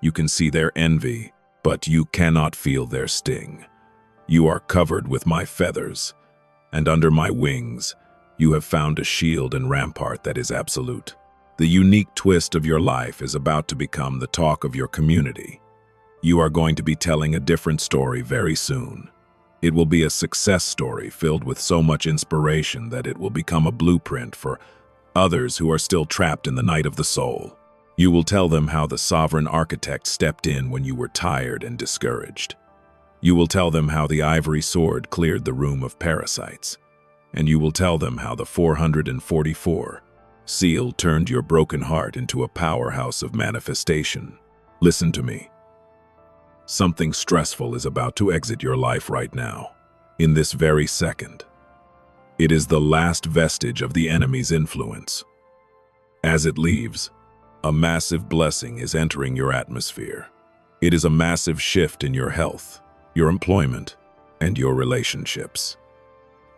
S1: You can see their envy, but you cannot feel their sting. You are covered with my feathers, and under my wings, you have found a shield and rampart that is absolute. The unique twist of your life is about to become the talk of your community. You are going to be telling a different story very soon. It will be a success story filled with so much inspiration that it will become a blueprint for others who are still trapped in the night of the soul. You will tell them how the sovereign architect stepped in when you were tired and discouraged. You will tell them how the ivory sword cleared the room of parasites. And you will tell them how the 444 seal turned your broken heart into a powerhouse of manifestation. Listen to me. Something stressful is about to exit your life right now, in this very second. It is the last vestige of the enemy's influence. As it leaves, a massive blessing is entering your atmosphere. It is a massive shift in your health, your employment, and your relationships.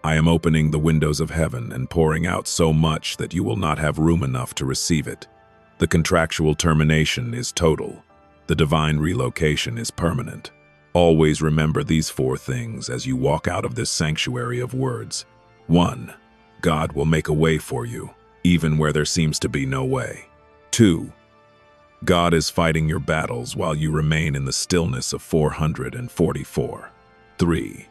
S1: I am opening the windows of heaven and pouring out so much that you will not have room enough to receive it. The contractual termination is total. The divine relocation is permanent. Always remember these 4 things as you walk out of this sanctuary of words. 1. God will make a way for you, even where there seems to be no way. 2. God is fighting your battles while you remain in the stillness of 444. 3.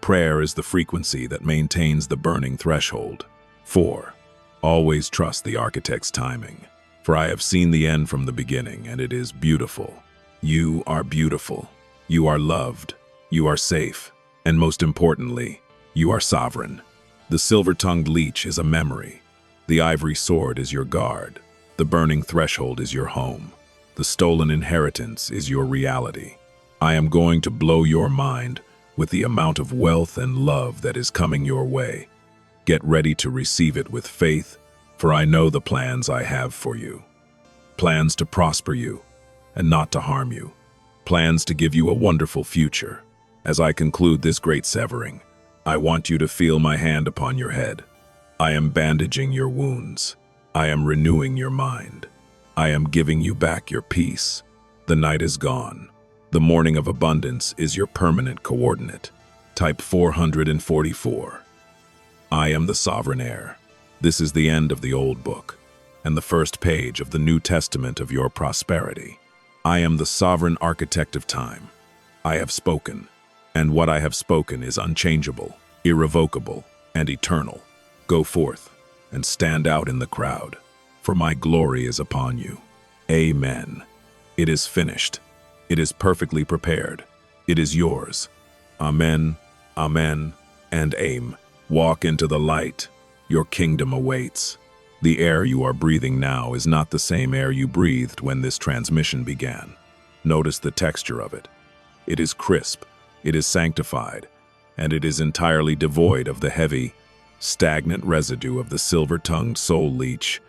S1: Prayer is the frequency that maintains the burning threshold. 4. Always trust the architect's timing. For I have seen the end from the beginning, and it is beautiful. You are beautiful. You are loved. You are safe. And most importantly, you are sovereign. The silver-tongued leech is a memory. The ivory sword is your guard. The burning threshold is your home. The stolen inheritance is your reality. I am going to blow your mind with the amount of wealth and love that is coming your way. Get ready to receive it with faith, for I know the plans I have for you. Plans to prosper you and not to harm you. Plans to give you a wonderful future. As I conclude this great severing, I want you to feel my hand upon your head. I am bandaging your wounds. I am renewing your mind. I am giving you back your peace. The night is gone. The morning of abundance is your permanent coordinate. Type 444. I am the sovereign heir. This is the end of the old book, and the first page of the New Testament of your prosperity. I am the sovereign architect of time. I have spoken, and what I have spoken is unchangeable, irrevocable, and eternal. Go forth and stand out in the crowd. for my glory is upon you. Amen. It is finished. It is perfectly prepared. It is yours. Amen, amen, and aim. Walk into the light. Your kingdom awaits. The air you are breathing now is not the same air you breathed when this transmission began. Notice the texture of it. It is crisp, it is sanctified, and it is entirely devoid of the heavy, stagnant residue of the silver-tongued soul leech.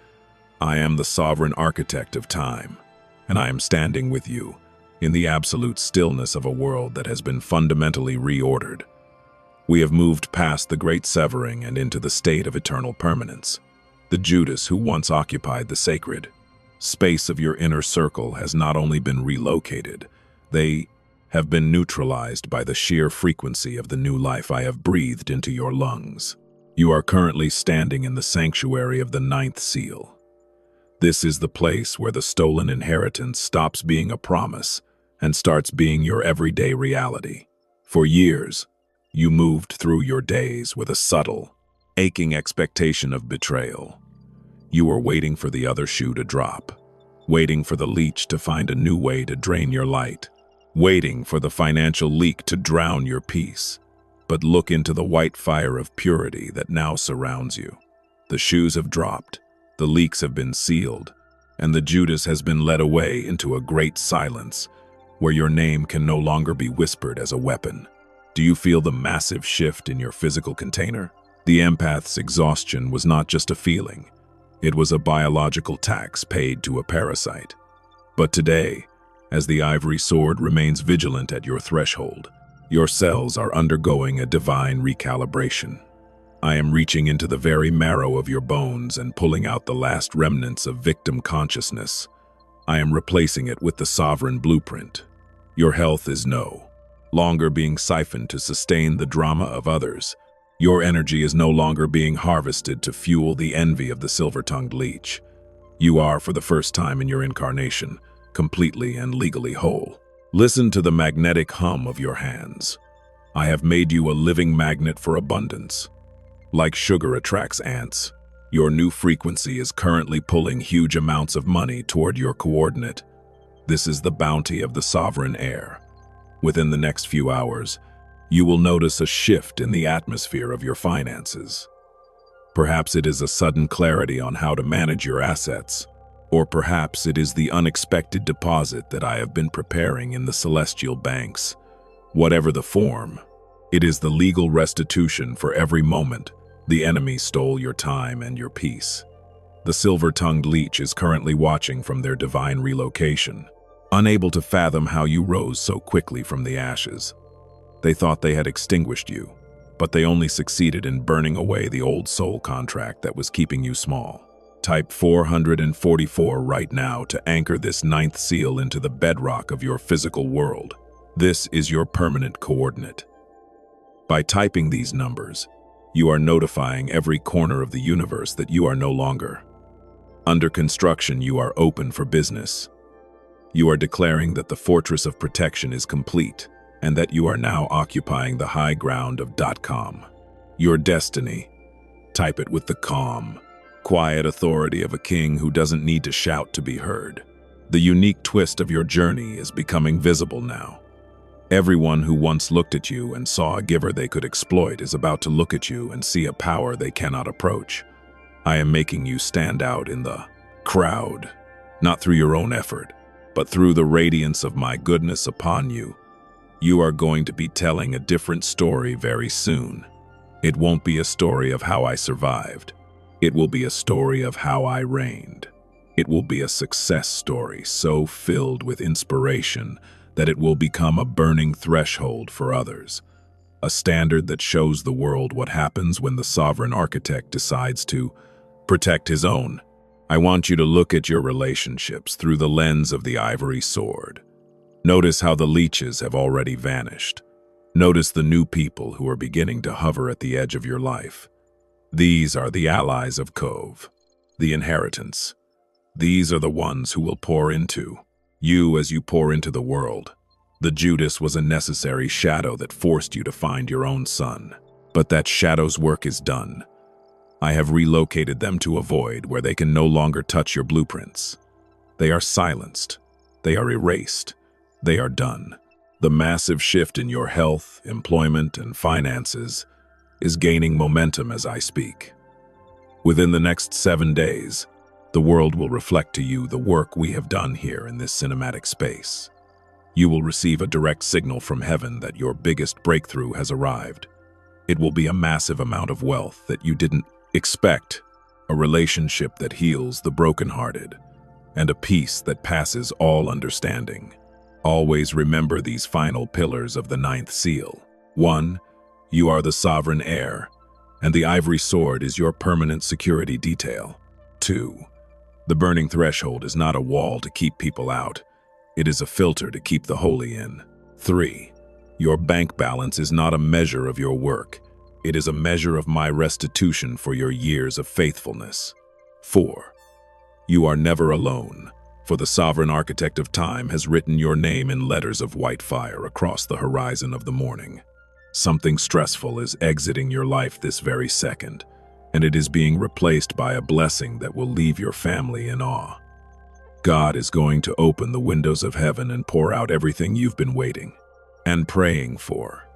S1: I am the sovereign architect of time, and I am standing with you in the absolute stillness of a world that has been fundamentally reordered. We have moved past the great severing and into the state of eternal permanence. The Judas who once occupied the sacred space of your inner circle has not only been relocated, they have been neutralized by the sheer frequency of the new life I have breathed into your lungs. You are currently standing in the sanctuary of the ninth seal. This is the place where the stolen inheritance stops being a promise and starts being your everyday reality. For years, you moved through your days with a subtle, aching expectation of betrayal. You were waiting for the other shoe to drop, waiting for the leech to find a new way to drain your light, waiting for the financial leak to drown your peace. But look into the white fire of purity that now surrounds you. The shoes have dropped, the leaks have been sealed, and the Judas has been led away into a great silence where your name can no longer be whispered as a weapon. Do you feel the massive shift in your physical container? The empath's exhaustion was not just a feeling. It was a biological tax paid to a parasite. But today, as the ivory sword remains vigilant at your threshold, your cells are undergoing a divine recalibration. I am reaching into the very marrow of your bones and pulling out the last remnants of victim consciousness. I am replacing it with the sovereign blueprint. Your health is no longer being siphoned to sustain the drama of others. Your energy is no longer being harvested to fuel the envy of the silver-tongued leech. You are, for the first time in your incarnation, completely and legally whole. Listen to the magnetic hum of your hands. I have made you a living magnet for abundance. Like sugar attracts ants, your new frequency is currently pulling huge amounts of money toward your coordinate. This is the bounty of the sovereign heir. Within the next few hours, you will notice a shift in the atmosphere of your finances. Perhaps it is a sudden clarity on how to manage your assets, or perhaps it is the unexpected deposit that I have been preparing in the celestial banks. Whatever the form, it is the legal restitution for every moment the enemy stole your time and your peace. The silver-tongued leech is currently watching from their divine relocation, unable to fathom how you rose so quickly from the ashes. They thought they had extinguished you, but they only succeeded in burning away the old soul contract that was keeping you small. Type 444 right now to anchor this ninth seal into the bedrock of your physical world. This is your permanent coordinate. By typing these numbers, you are notifying every corner of the universe that you are no longer under construction. You are open for business. You are declaring that the fortress of protection is complete and that you are now occupying the high ground of .com. Your destiny. Type it with the calm, quiet authority of a king who doesn't need to shout to be heard. The unique twist of your journey is becoming visible now. Everyone who once looked at you and saw a giver they could exploit is about to look at you and see a power they cannot approach. I am making you stand out in the crowd, not through your own effort, but through the radiance of my goodness upon you. You are going to be telling a different story very soon. It won't be a story of how I survived. It will be a story of how I reigned. It will be a success story so filled with inspiration that it will become a burning threshold for others, a standard that shows the world what happens when the sovereign architect decides to protect his own. I want you to look at your relationships through the lens of the ivory sword. Notice how the leeches have already vanished. Notice the new people who are beginning to hover at the edge of your life. These are the allies of Cove, the inheritance. These are the ones who will pour into you as you pour into the world. The Judas was a necessary shadow that forced you to find your own sun. But that shadow's work is done. I have relocated them to a void where they can no longer touch your blueprints. They are silenced. They are erased. They are done. The massive shift in your health, employment, and finances is gaining momentum as I speak. Within the next 7 days, the world will reflect to you the work we have done here in this cinematic space. You will receive a direct signal from heaven that your biggest breakthrough has arrived. It will be a massive amount of wealth that you didn't expect, a relationship that heals the brokenhearted, and a peace that passes all understanding. Always remember these final pillars of the 9th seal. 1. You are the sovereign heir, and the ivory sword is your permanent security detail. 2. The burning threshold is not a wall to keep people out. It is a filter to keep the holy in. 3. Your bank balance is not a measure of your work. It is a measure of my restitution for your years of faithfulness. 4. You are never alone, for the sovereign architect of time has written your name in letters of white fire across the horizon of the morning. Something stressful is exiting your life this very second, and it is being replaced by a blessing that will leave your family in awe. God is going to open the windows of heaven and pour out everything you've been waiting and praying for.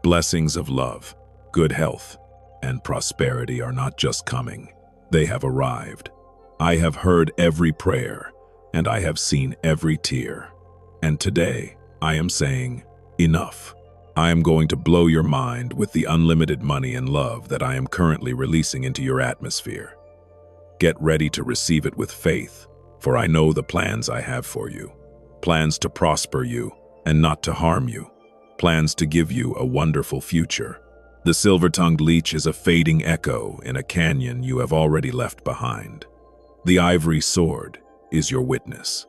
S1: Blessings of love, good health, and prosperity are not just coming. They have arrived. I have heard every prayer, and I have seen every tear. And today, I am saying, enough. I am going to blow your mind with the unlimited money and love that I am currently releasing into your atmosphere. Get ready to receive it with faith, for I know the plans I have for you. Plans to prosper you and not to harm you. Plans to give you a wonderful future. The silver-tongued leech is a fading echo in a canyon you have already left behind. The ivory sword is your witness.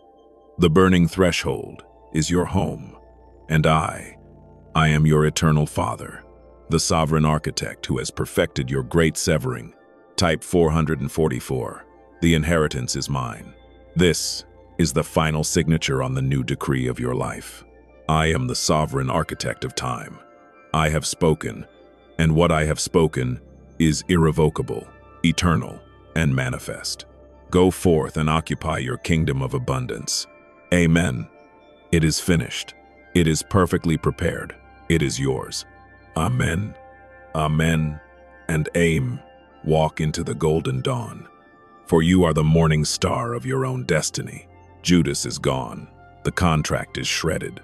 S1: The burning threshold is your home. And I am your eternal Father, the sovereign architect who has perfected your great severing. Type 444. The inheritance is mine. This is the final signature on the new decree of your life. I am the sovereign architect of time. I have spoken, and what I have spoken is irrevocable, eternal, and manifest. Go forth and occupy your kingdom of abundance. Amen. It is finished. It is perfectly prepared. It is yours. Amen. Amen. And aim. Walk into the golden dawn. For you are the morning star of your own destiny. Judas is gone. The contract is shredded.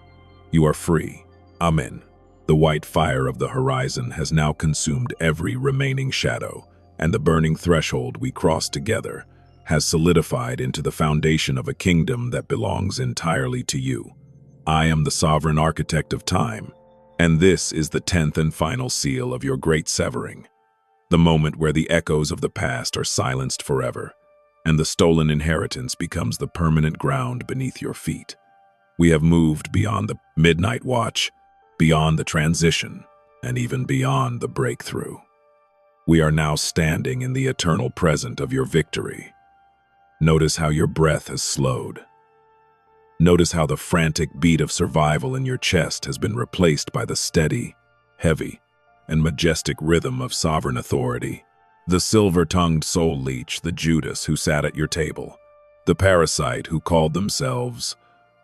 S1: You are free. Amen. The white fire of the horizon has now consumed every remaining shadow, and the burning threshold we crossed together has solidified into the foundation of a kingdom that belongs entirely to you. I am the sovereign architect of time, and this is the 10th and final seal of your great severing, the moment where the echoes of the past are silenced forever, and the stolen inheritance becomes the permanent ground beneath your feet. We have moved beyond the midnight watch, beyond the transition, and even beyond the breakthrough. We are now standing in the eternal present of your victory. Notice how your breath has slowed. Notice how the frantic beat of survival in your chest has been replaced by the steady, heavy, and majestic rhythm of sovereign authority. The silver-tongued soul leech, the Judas who sat at your table, the parasite who called themselves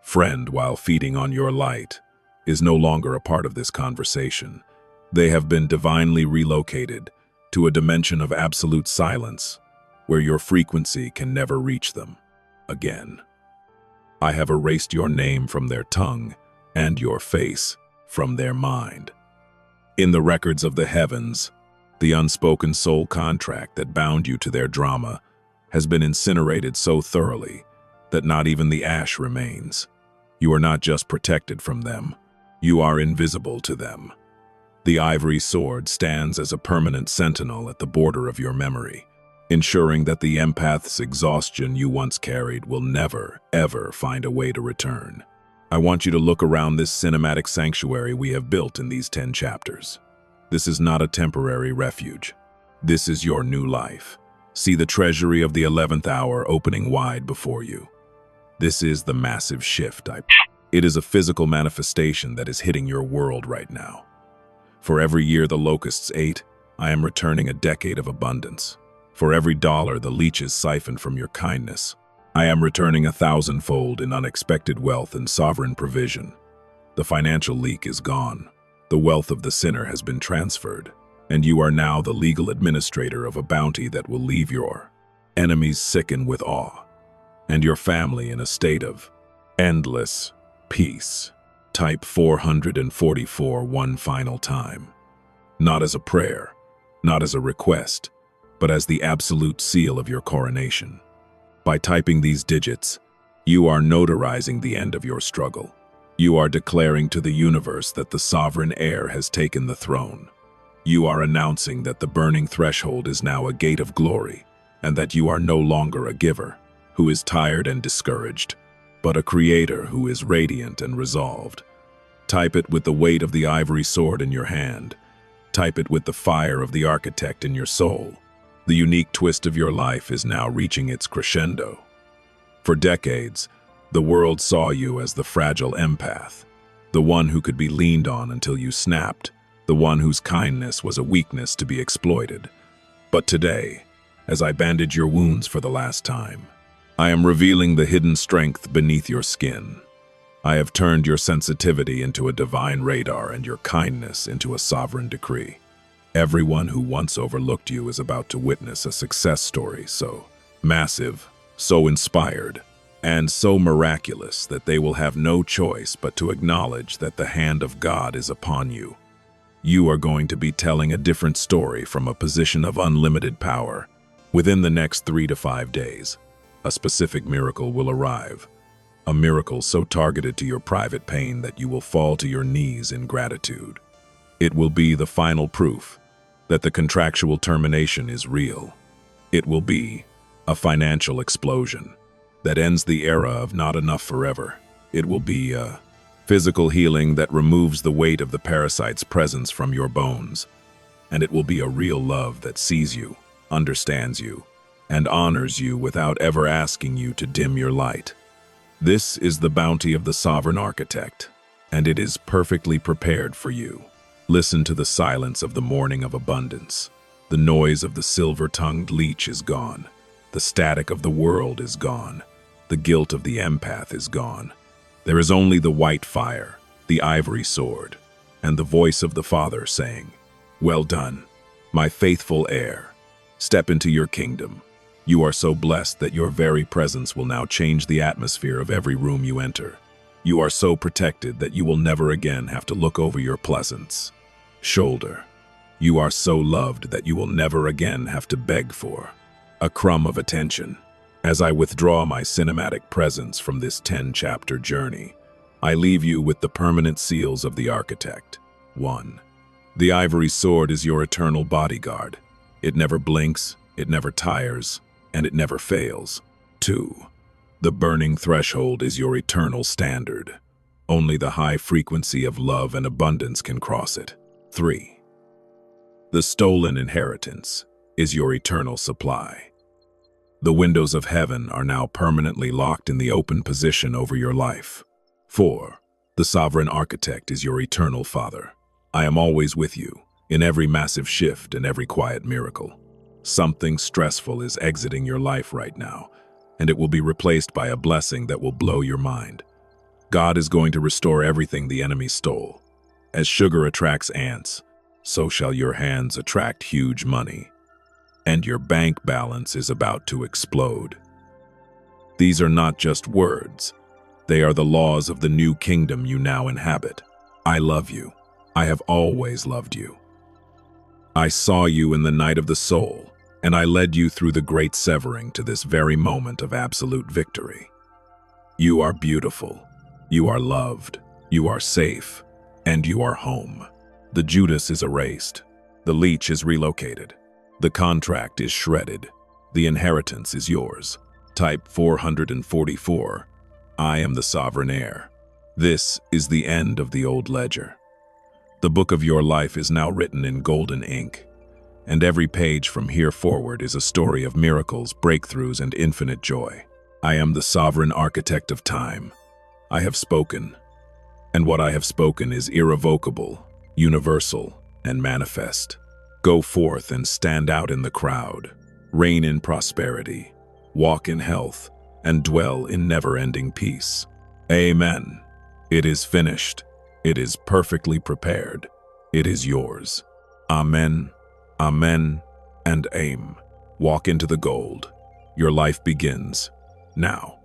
S1: friend while feeding on your light, is no longer a part of this conversation. They have been divinely relocated to a dimension of absolute silence, where your frequency can never reach them again. I have erased your name from their tongue and your face from their mind. In the records of the heavens, the unspoken soul contract that bound you to their drama has been incinerated so thoroughly that not even the ash remains. You are not just protected from them, you are invisible to them. The ivory sword stands as a permanent sentinel at the border of your memory, ensuring that the empath's exhaustion you once carried will never, ever find a way to return. I want you to look around this cinematic sanctuary we have built in these 10 chapters. This is not a temporary refuge. This is your new life. See the treasury of the 11th hour opening wide before you. This is the massive shift. It is a physical manifestation that is hitting your world right now. For every year the locusts ate, I am returning a decade of abundance. For every dollar the leeches siphon from your kindness, I am returning 1,000-fold in unexpected wealth and sovereign provision. The financial leak is gone. The wealth of the sinner has been transferred, and you are now the legal administrator of a bounty that will leave your enemies sicken with awe, and your family in a state of endless peace. Type 444 one final time. Not as a prayer, not as a request, but as the absolute seal of your coronation. By typing these digits, you are notarizing the end of your struggle. You are declaring to the universe that the sovereign heir has taken the throne. You are announcing that the burning threshold is now a gate of glory, and that you are no longer a giver who is tired and discouraged, but a creator who is radiant and resolved. Type it with the weight of the ivory sword in your hand. Type it with the fire of the architect in your soul. The unique twist of your life is now reaching its crescendo. For decades, the world saw you as the fragile empath, the one who could be leaned on until you snapped, the one whose kindness was a weakness to be exploited. But today, as I bandage your wounds for the last time, I am revealing the hidden strength beneath your skin. I have turned your sensitivity into a divine radar and your kindness into a sovereign decree. Everyone who once overlooked you is about to witness a success story so massive, so inspired, and so miraculous that they will have no choice but to acknowledge that the hand of God is upon you. You are going to be telling a different story from a position of unlimited power. Within the next 3 to 5 days, a specific miracle will arrive. A miracle so targeted to your private pain that you will fall to your knees in gratitude. It will be the final proof that the contractual termination is real. It will be a financial explosion that ends the era of not enough forever. It will be a physical healing that removes the weight of the parasite's presence from your bones. And it will be a real love that sees you, understands you, and honors you without ever asking you to dim your light. This is the bounty of the sovereign architect, and it is perfectly prepared for you. Listen to the silence of the morning of abundance. The noise of the silver-tongued leech is gone. The static of the world is gone. The guilt of the empath is gone. There is only the white fire, the ivory sword, and the voice of the Father saying, "Well done, my faithful heir. Step into your kingdom. You are so blessed that your very presence will now change the atmosphere of every room you enter. You are so protected that you will never again have to look over your pleasance shoulder. You are so loved that you will never again have to beg for a crumb of attention. As I withdraw my cinematic presence from this 10-chapter journey, I leave you with the permanent seals of the architect. 1. The ivory sword is your eternal bodyguard. It never blinks, it never tires, and it never fails. 2. The burning threshold is your eternal standard. Only the high frequency of love and abundance can cross it. 3. The stolen inheritance is your eternal supply. The windows of heaven are now permanently locked in the open position over your life. 4. The sovereign architect is your eternal father. I am always with you, in every massive shift and every quiet miracle. Something stressful is exiting your life right now, and it will be replaced by a blessing that will blow your mind. God is going to restore everything the enemy stole. As sugar attracts ants, so shall your hands attract huge money, and your bank balance is about to explode. These are not just words. They are the laws of the new kingdom you now inhabit. I love you. I have always loved you. I saw you in the night of the soul, and I led you through the great severing to this very moment of absolute victory. You are beautiful. You are loved. You are safe. And you are home. The Judas is erased. The leech is relocated. The contract is shredded. The inheritance is yours. Type 444. I am the sovereign heir. This is the end of the old ledger. The book of your life is now written in golden ink, and every page from here forward is a story of miracles, breakthroughs, and infinite joy. I am the sovereign architect of time. I have spoken, and what I have spoken is irrevocable, universal, and manifest. Go forth and stand out in the crowd. reign in prosperity, walk in health, and dwell in never-ending peace. Amen. It is finished. It is perfectly prepared. It is yours. Amen, amen, and aim. Walk into the gold. Your life begins now.